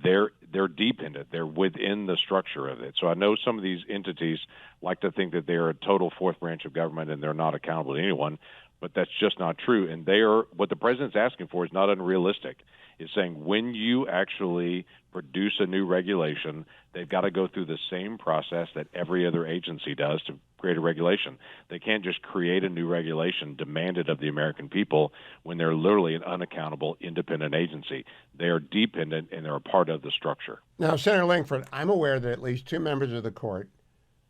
They're dependent. They're within the structure of it. So I know some of these entities like to think that they're a total fourth branch of government and they're not accountable to anyone, but that's just not true. And they are, what the president's asking for is not unrealistic. Is saying when you actually produce a new regulation, they've got to go through the same process that every other agency does to create a regulation. They can't just create a new regulation, demand it of the American people, when they're literally an unaccountable independent agency. They are dependent and they're a part of the structure. Now, Senator Langford, I'm aware that at least two members of the court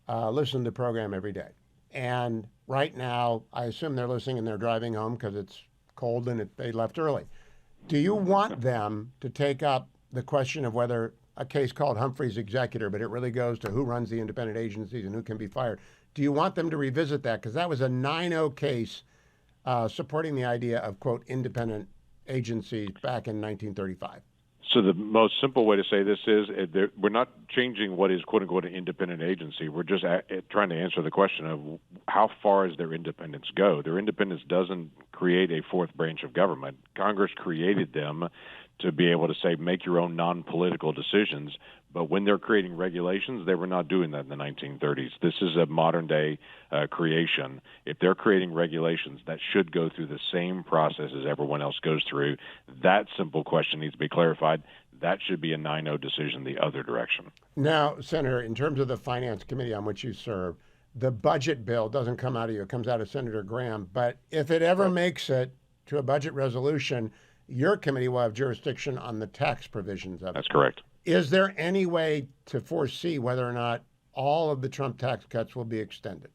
listen to the program every day. And right now, I assume they're listening and they're driving home because it's cold and they left early. Do you want them to take up the question of whether a case called Humphrey's Executor, but it really goes to who runs the independent agencies and who can be fired? Do you want them to revisit that? Because that was a 9-0 case supporting the idea of, quote, independent agencies back in 1935. So the most simple way to say this is we're not changing what is, quote unquote, an independent agency. We're just trying to answer the question of how far does their independence go? Their independence doesn't create a fourth branch of government. Congress created them to be able to say, make your own non-political decisions. But when they're creating regulations, they were not doing that in the 1930s. This is a modern-day creation. If they're creating regulations, that should go through the same process as everyone else goes through. That simple question needs to be clarified. That should be a 9-0 decision the other direction. Now, Senator, in terms of the Finance Committee on which you serve, the budget bill doesn't come out of you. It comes out of Senator Graham. But if it ever makes it to a budget resolution, your committee will have jurisdiction on the tax provisions of it. That's correct. Is there any way to foresee whether or not all of the Trump tax cuts will be extended?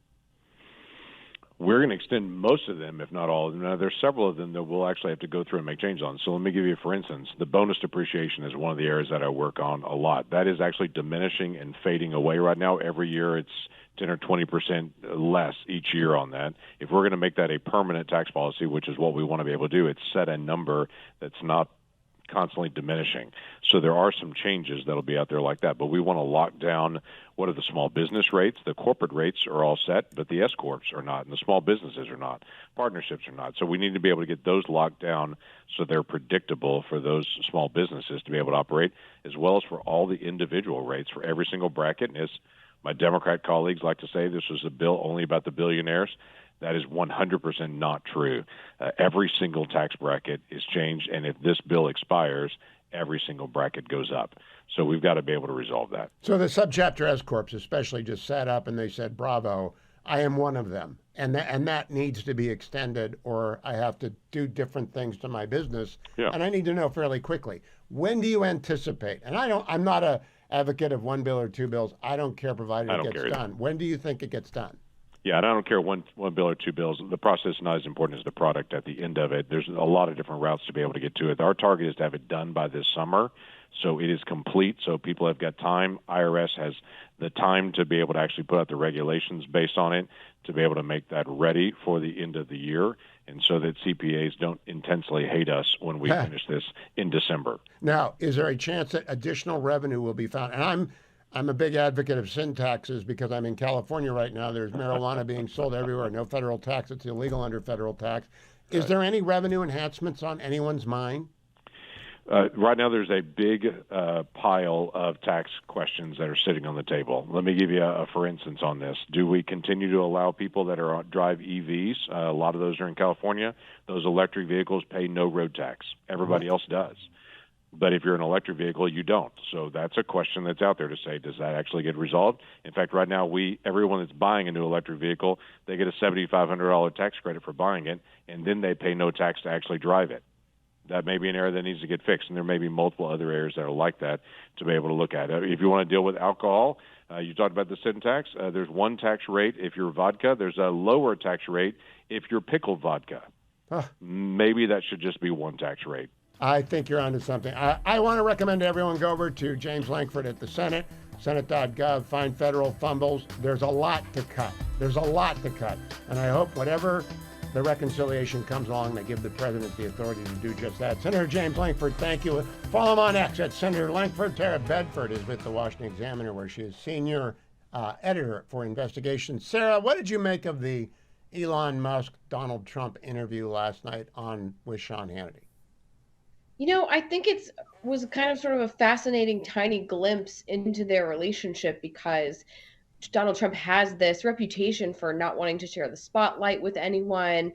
We're going to extend most of them, if not all of them. Now, there's several of them that we'll actually have to go through and make changes on. So let me give you, for instance, the bonus depreciation is one of the areas that I work on a lot. That is actually diminishing and fading away right now. Every year it's 10 or 20% less each year on that. If we're going to make that a permanent tax policy, which is what we want to be able to do, it's set a number that's not constantly diminishing. So there are some changes that'll be out there like that, but we want to lock down what are the small business rates. The corporate rates are all set, but the S-corps are not, and the small businesses are not. Partnerships are not. So we need to be able to get those locked down so they're predictable for those small businesses to be able to operate, as well as for all the individual rates for every single bracket. And as my Democrat colleagues like to say, this was a bill only about the billionaires. That is 100% not true. Every single tax bracket is changed, and if this bill expires, every single bracket goes up. So we've got to be able to resolve that. So the subchapter S corps especially just sat up and they said, bravo, I am one of them. And that needs to be extended, or I have to do different things to my business. Yeah. And I need to know fairly quickly. When do you anticipate? And I'm not a advocate of one bill or two bills. I don't care provided it gets done. When do you think it gets done? Yeah, and I don't care one bill or two bills. The process is not as important as the product at the end of it. There's a lot of different routes to be able to get to it. Our target is to have it done by this summer, so it is complete, so people have got time. IRS has the time to be able to actually put out the regulations based on it, to be able to make that ready for the end of the year, and so that CPAs don't intensely hate us when we finish this in December. Now, is there a chance that additional revenue will be found? And I'm a big advocate of sin taxes because I'm in California right now. There's marijuana being sold everywhere, no federal tax. It's illegal under federal tax. Is there any revenue enhancements on anyone's mind? Right now, there's a big pile of tax questions that are sitting on the table. Let me give you a for instance on this. Do we continue to allow people that drive EVs? A lot of those are in California. Those electric vehicles pay no road tax. Everybody else does. But if you're an electric vehicle, you don't. So that's a question that's out there to say, does that actually get resolved? In fact, right now, everyone that's buying a new electric vehicle, they get a $7,500 tax credit for buying it, and then they pay no tax to actually drive it. That may be an area that needs to get fixed, and there may be multiple other areas that are like that to be able to look at. If you want to deal with alcohol, you talked about the sin tax. There's one tax rate if you're vodka. There's a lower tax rate if you're pickled vodka. Maybe that should just be one tax rate. I think you're onto something. I want to recommend everyone go over to James Lankford at the Senate, senate.gov, find federal fumbles. There's a lot to cut. And I hope whatever the reconciliation comes along, they give the president the authority to do just that. Senator James Lankford, thank you. Follow him on X at Senator Lankford. Tara Bedford is with the Washington Examiner, where she is senior editor for investigations. Sarah, what did you make of the Elon Musk, Donald Trump interview last night with Sean Hannity? You know, I think it was kind of sort of a fascinating tiny glimpse into their relationship, because Donald Trump has this reputation for not wanting to share the spotlight with anyone,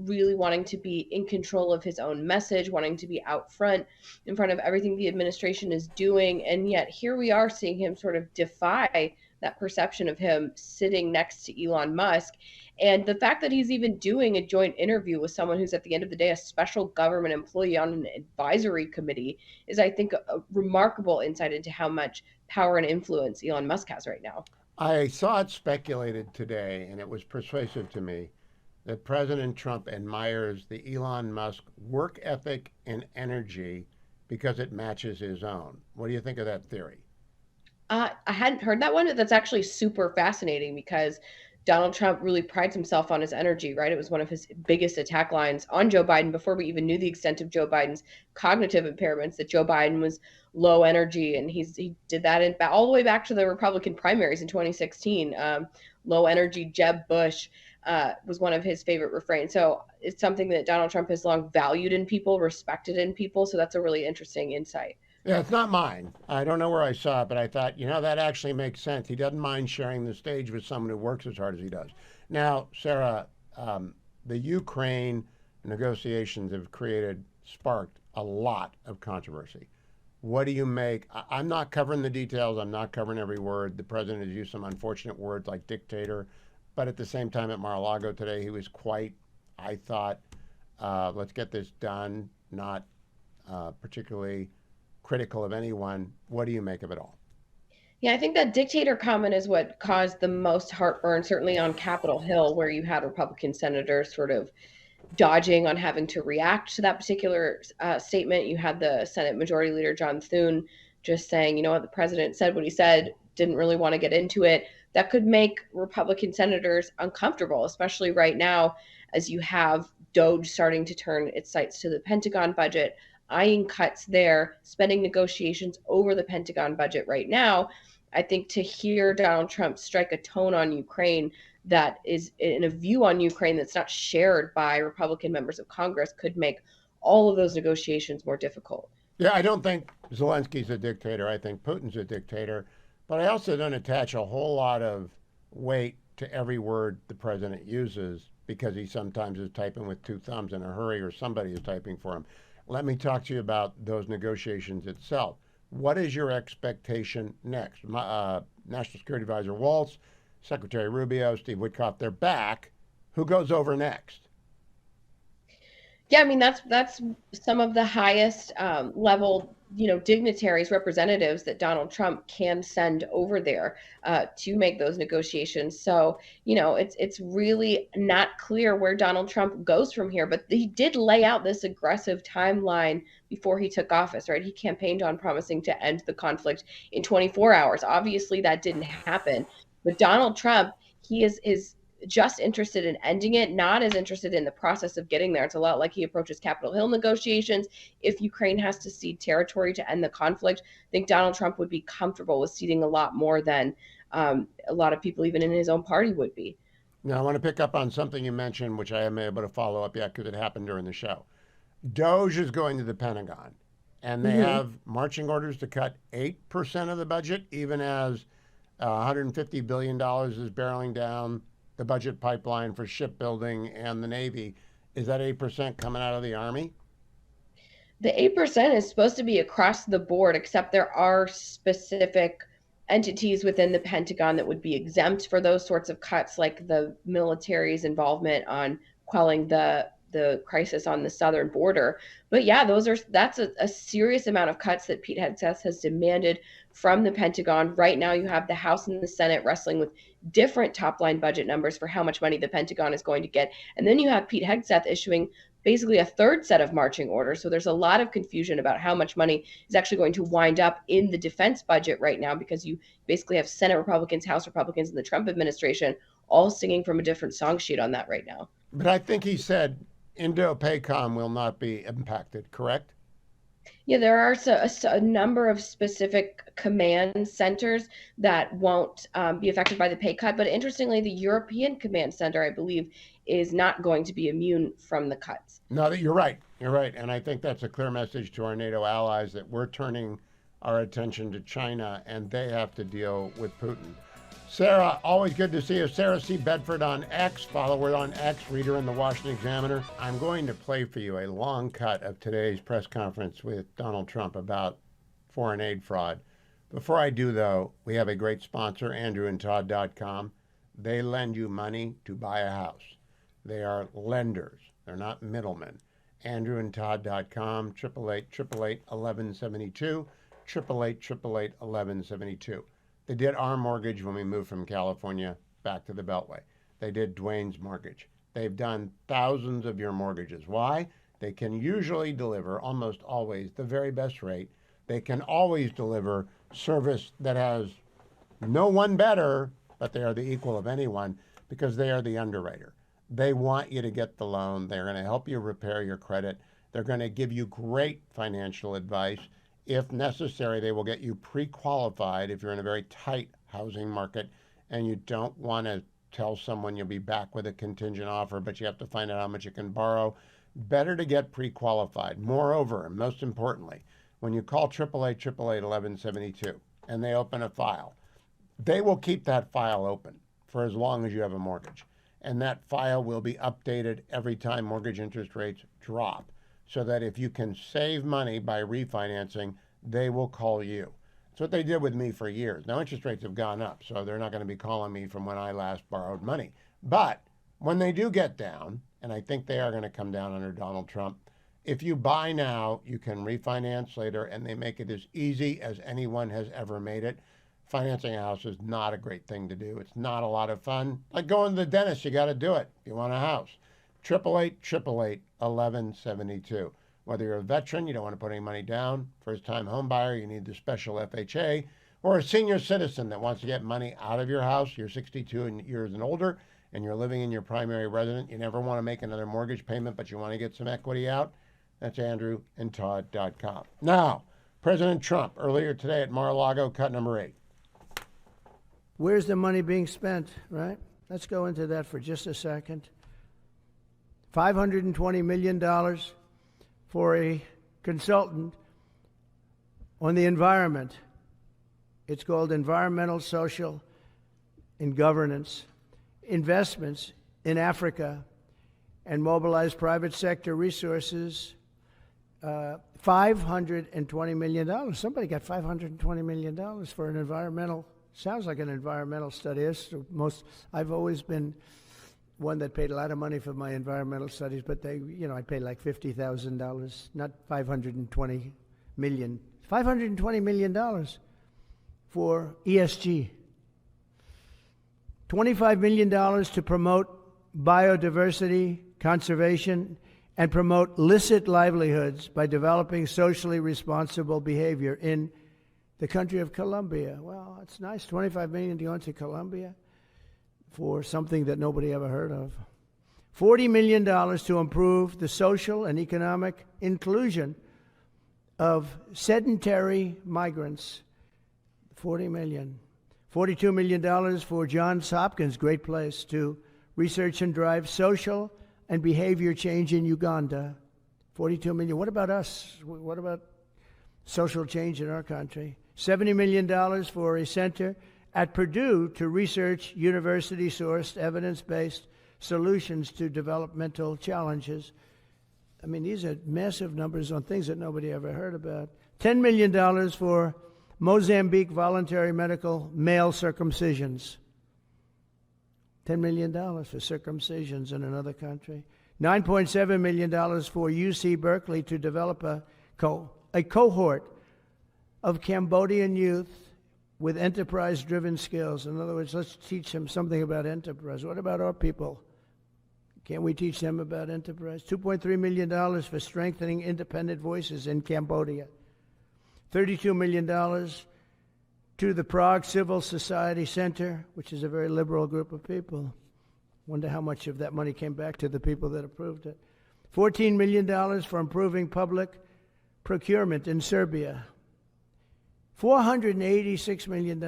really wanting to be in control of his own message, wanting to be out front in front of everything the administration is doing. And yet here we are seeing him sort of defy that perception of him sitting next to Elon Musk. And the fact that he's even doing a joint interview with someone who's at the end of the day a special government employee on an advisory committee is, I think, a remarkable insight into how much power and influence Elon Musk has right now. I saw it speculated today, and it was persuasive to me, that President Trump admires the Elon Musk work ethic and energy because it matches his own. What do you think of that theory? I hadn't heard that one, but that's actually super fascinating, because Donald Trump really prides himself on his energy, right? It was one of his biggest attack lines on Joe Biden before we even knew the extent of Joe Biden's cognitive impairments, that Joe Biden was low energy. And he did that all the way back to the Republican primaries in 2016. Low energy Jeb Bush was one of his favorite refrains. So it's something that Donald Trump has long valued in people, respected in people. So that's a really interesting insight. Yeah, it's not mine. I don't know where I saw it, but I thought, that actually makes sense. He doesn't mind sharing the stage with someone who works as hard as he does. Now, Sarah, the Ukraine negotiations have sparked a lot of controversy. What do you make? I'm not covering the details. I'm not covering every word. The president has used some unfortunate words like dictator, but at the same time at Mar-a-Lago today, he was quite, I thought, let's get this done, not particularly critical of anyone. What do you make of it all? Yeah, I think that dictator comment is what caused the most heartburn, certainly on Capitol Hill, where you had Republican senators sort of dodging on having to react to that particular statement. You had the Senate Majority Leader John Thune just saying, you know what, the president said what he said, didn't really want to get into it. That could make Republican senators uncomfortable, especially right now as you have DOJ starting to turn its sights to the Pentagon budget, eyeing cuts there, spending negotiations over the Pentagon budget right now. I think to hear Donald Trump strike a tone on Ukraine that is in a view on Ukraine that's not shared by Republican members of Congress could make all of those negotiations more difficult. Yeah, I don't think Zelensky's a dictator. I think Putin's a dictator. But I also don't attach a whole lot of weight to every word the president uses because he sometimes is typing with two thumbs in a hurry or somebody is typing for him. Let me talk to you about those negotiations itself. What is your expectation next? National Security Advisor Waltz, Secretary Rubio, Steve Witkoff, they're back. Who goes over next? Yeah, I mean that's some of the highest level, dignitaries, representatives that Donald Trump can send over there to make those negotiations. So, it's really not clear where Donald Trump goes from here. But he did lay out this aggressive timeline before he took office, right? He campaigned on promising to end the conflict in 24 hours. Obviously, that didn't happen. But Donald Trump, he is just interested in ending it, not as interested in the process of getting there. It's a lot like he approaches Capitol Hill negotiations. If Ukraine has to cede territory to end the conflict, I think Donald Trump would be comfortable with ceding a lot more than a lot of people, even in his own party, would be. Now, I want to pick up on something you mentioned, which I haven't been able to follow up yet because it happened during the show. DOJ is going to the Pentagon, and they have marching orders to cut 8% of the budget, even as $150 billion is barreling down the budget pipeline for shipbuilding and the Navy. Is that 8% coming out of the Army? The 8% is supposed to be across the board, except there are specific entities within the Pentagon that would be exempt for those sorts of cuts, like the military's involvement on quelling the crisis on the southern border. But yeah, that's a serious amount of cuts that Pete Hegseth has demanded from the Pentagon. Right now, you have the House and the Senate wrestling with different top line budget numbers for how much money the Pentagon is going to get. And then you have Pete Hegseth issuing basically a third set of marching orders. So there's a lot of confusion about how much money is actually going to wind up in the defense budget right now, because you basically have Senate Republicans, House Republicans, and the Trump administration all singing from a different song sheet on that right now. But I think he said Indo-PACOM will not be impacted, correct? Yeah, there are a number of specific command centers that won't be affected by the pay cut. But interestingly, the European Command Center, I believe, is not going to be immune from the cuts. No, you're right. You're right. And I think that's a clear message to our NATO allies that we're turning our attention to China and they have to deal with Putin. Sarah, always good to see you. Sarah C. Bedford on X. Follow her on X. Read her in the Washington Examiner. I'm going to play for you a long cut of today's press conference with Donald Trump about foreign aid fraud. Before I do, though, we have a great sponsor, andrewandtodd.com. They lend you money to buy a house. They are lenders. They're not middlemen. andrewandtodd.com, 888-888-1172, 888-888-1172. They did our mortgage when we moved from California back to the Beltway. They did Dwayne's mortgage. They've done thousands of your mortgages. Why? They can usually deliver, almost always, the very best rate. They can always deliver service that has no one better, but they are the equal of anyone because they are the underwriter. They want you to get the loan. They're going to help you repair your credit. They're going to give you great financial advice. If necessary, they will get you pre-qualified if you're in a very tight housing market and you don't want to tell someone you'll be back with a contingent offer, but you have to find out how much you can borrow. Better to get pre-qualified. Moreover, and most importantly, when you call 888-888-1172 and they open a file, they will keep that file open for as long as you have a mortgage. And that file will be updated every time mortgage interest rates drop, so that if you can save money by refinancing, they will call you. That's what they did with me for years. Now, interest rates have gone up, so they're not going to be calling me from when I last borrowed money. But when they do get down, and I think they are going to come down under Donald Trump. If you buy now, you can refinance later, and they make it as easy as anyone has ever made it. Financing a house is not a great thing to do. It's not a lot of fun. Like going to the dentist, you got to do it if you want a house. 888-888-1172. Whether you're a veteran, you don't want to put any money down, first-time home buyer, you need the special FHA, or a senior citizen that wants to get money out of your house, you're 62 years and older, and you're living in your primary residence, you never want to make another mortgage payment, but you want to get some equity out, that's andrewandtodd.com. Now, President Trump, earlier today at Mar-a-Lago, cut number 8. Where's the money being spent, right? Let's go into that for just a second. $520 million for a consultant on the environment. It's called Environmental, Social, and Governance. Investments in Africa and mobilize private sector resources. $520 million. Somebody got $520 million for an environmental, sounds like an environmental study. I've always been one that paid a lot of money for my environmental studies, but I paid like $50,000, not $520 million. $520 million for ESG. $25 million to promote biodiversity, conservation, and promote licit livelihoods by developing socially responsible behavior in the country of Colombia. Well, it's nice, $25 million to go into Colombia for something that nobody ever heard of. $40 million to improve the social and economic inclusion of sedentary migrants. $40 million. $42 million for Johns Hopkins, great place, to research and drive social and behavior change in Uganda. $42 million. What about us? What about social change in our country? $70 million for a center at Purdue to research university-sourced, evidence-based solutions to developmental challenges. I mean, these are massive numbers on things that nobody ever heard about. $10 million for Mozambique voluntary medical male circumcisions. $10 million for circumcisions in another country. $9.7 million for UC Berkeley to develop a cohort of Cambodian youth with enterprise-driven skills. In other words, let's teach them something about enterprise. What about our people? Can't we teach them about enterprise? $2.3 million for strengthening independent voices in Cambodia. $32 million to the Prague Civil Society Center, which is a very liberal group of people. Wonder how much of that money came back to the people that approved it. $14 million for improving public procurement in Serbia. $486 million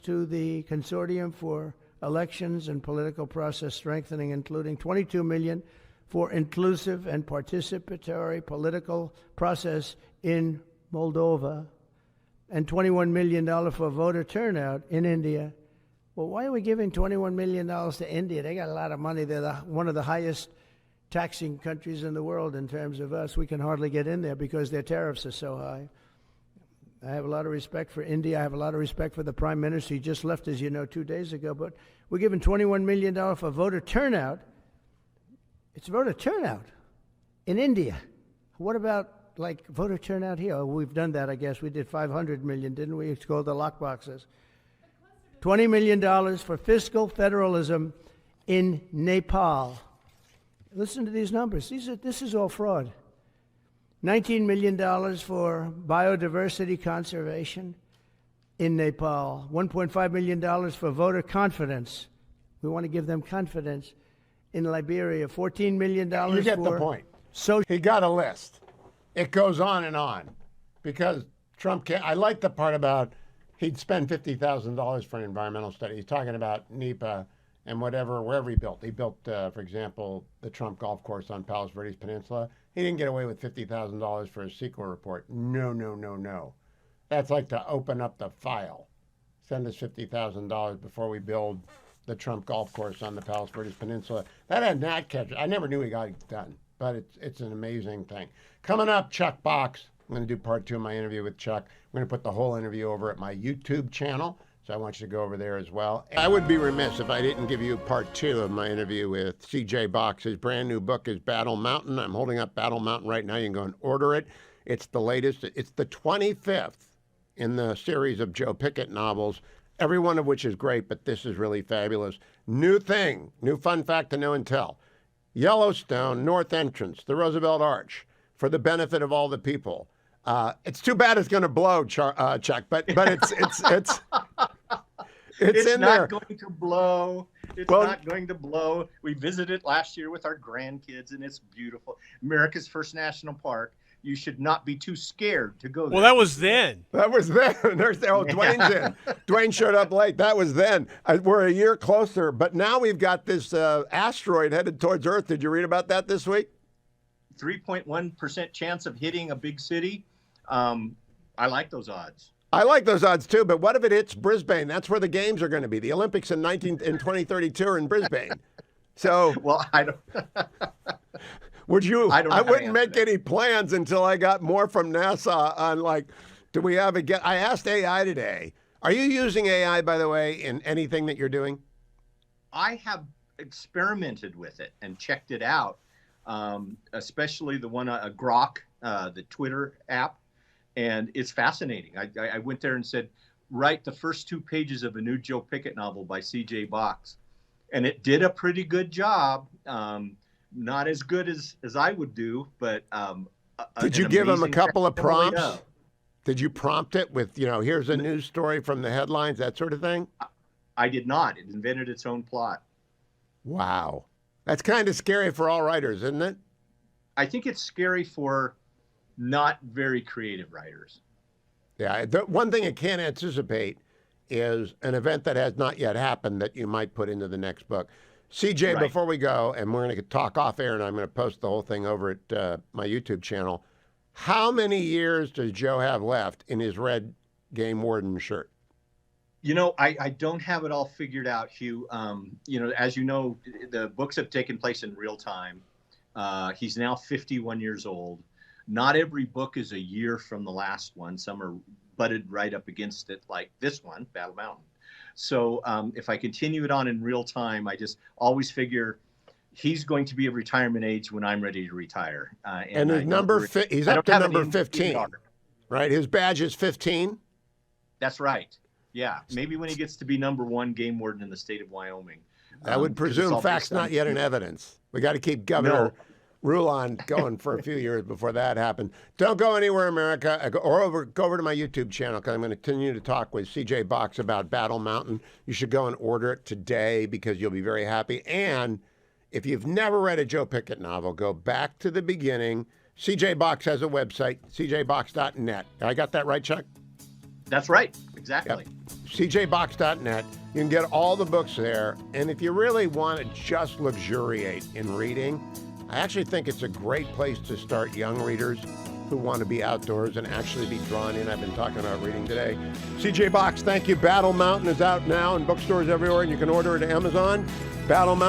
to the Consortium for Elections and Political Process Strengthening, including $22 million for inclusive and participatory political process in Moldova, and $21 million for voter turnout in India. Well, why are we giving $21 million to India? They got a lot of money. They're one of the highest taxing countries in the world in terms of us. We can hardly get in there because their tariffs are so high. I have a lot of respect for India. I have a lot of respect for the Prime Minister. He just left, as you know, 2 days ago. But we're giving $21 million for voter turnout. It's voter turnout in India. What about, like, voter turnout here? Oh, we've done that, I guess. We did $500 million, didn't we? It's called the lockboxes. $20 million for fiscal federalism in Nepal. Listen to these numbers. This is all fraud. $19 million for biodiversity conservation in Nepal. $1.5 million for voter confidence. We want to give them confidence in Liberia. $14 million You get the point. So he got a list. It goes on because Trump can't. I like the part about he'd spend $50,000 for an environmental study. He's talking about NEPA and wherever he built. He built, for example, the Trump golf course on Palos Verdes Peninsula. He didn't get away with $50,000 for a CEQA report. No. That's like to open up the file. Send us $50,000 before we build the Trump golf course on the Palos Verdes Peninsula. That had not catch. I never knew he got it done, but it's an amazing thing. Coming up, Chuck Box. I'm going to do part 2 of my interview with Chuck. I'm going to put the whole interview over at my YouTube channel. So I want you to go over there as well. I would be remiss if I didn't give you part 2 of my interview with C.J. Box. His brand new book is Battle Mountain. I'm holding up Battle Mountain right now. You can go and order it. It's the latest. It's the 25th in the series of Joe Pickett novels, every one of which is great, but this is really fabulous. New thing, new fun fact to know and tell. Yellowstone North Entrance, the Roosevelt Arch, for the benefit of all the people. It's too bad it's going to blow, Chuck, but it's in not there. going to blow. It's not going to blow. We visited last year with our grandkids, and it's beautiful. America's first national park. You should not be too scared to go there. Well, that was then. That was then. Dwayne's in. Dwayne showed up late. That was then. We're a year closer, but now we've got this asteroid headed towards Earth. Did you read about that this week? 3.1% chance of hitting a big city. I like those odds. I like those odds too, but what if it hits Brisbane? That's where the games are going to be. The Olympics in 2032 are in Brisbane. So, well, I don't. Would you? I wouldn't make any plans until I got more from NASA on do we have I asked AI today. Are you using AI, by the way, in anything that you're doing? I have experimented with it and checked it out, especially the one Grok, the Twitter app. And it's fascinating. I went there and said, write the first 2 pages of a new Joe Pickett novel by C.J. Box. And it did a pretty good job. Not as good as I would do, but did you give him a couple of prompts? Did you prompt it with, here's a news story from the headlines, that sort of thing? I did not. It invented its own plot. Wow. That's kind of scary for all writers, isn't it? I think it's scary for not very creative writers. Yeah, the one thing it can't anticipate is an event that has not yet happened that you might put into the next book. CJ, Right. Before we go, and we're going to talk off air, and I'm going to post the whole thing over at my YouTube channel, how many years does Joe have left in his red game warden shirt? I don't have it all figured out, Hugh. As you know, the books have taken place in real time. He's now 51 years old. Not every book is a year from the last one. Some are butted right up against it, like this one, Battle Mountain. So if I continue it on in real time, I just always figure he's going to be of retirement age when I'm ready to retire. And his he's up to number 15, right? His badge is 15? That's right. Yeah, maybe when he gets to be number 1 game warden in the state of Wyoming. That would presume facts not yet in evidence. We got to keep Governor Rulon going for a few years before that happens. Don't go anywhere, America, or go over to my YouTube channel, because I'm going to continue to talk with C.J. Box about Battle Mountain. You should go and order it today because you'll be very happy. And if you've never read a Joe Pickett novel, go back to the beginning. C.J. Box has a website, cjbox.net. I got that right, Chuck? That's right. Exactly. Yep. cjbox.net. You can get all the books there. And if you really want to just luxuriate in reading, I actually think it's a great place to start young readers who want to be outdoors and actually be drawn in. I've been talking about reading today. CJ Box, thank you. Battle Mountain is out now in bookstores everywhere, and you can order it at Amazon. Battle Mountain.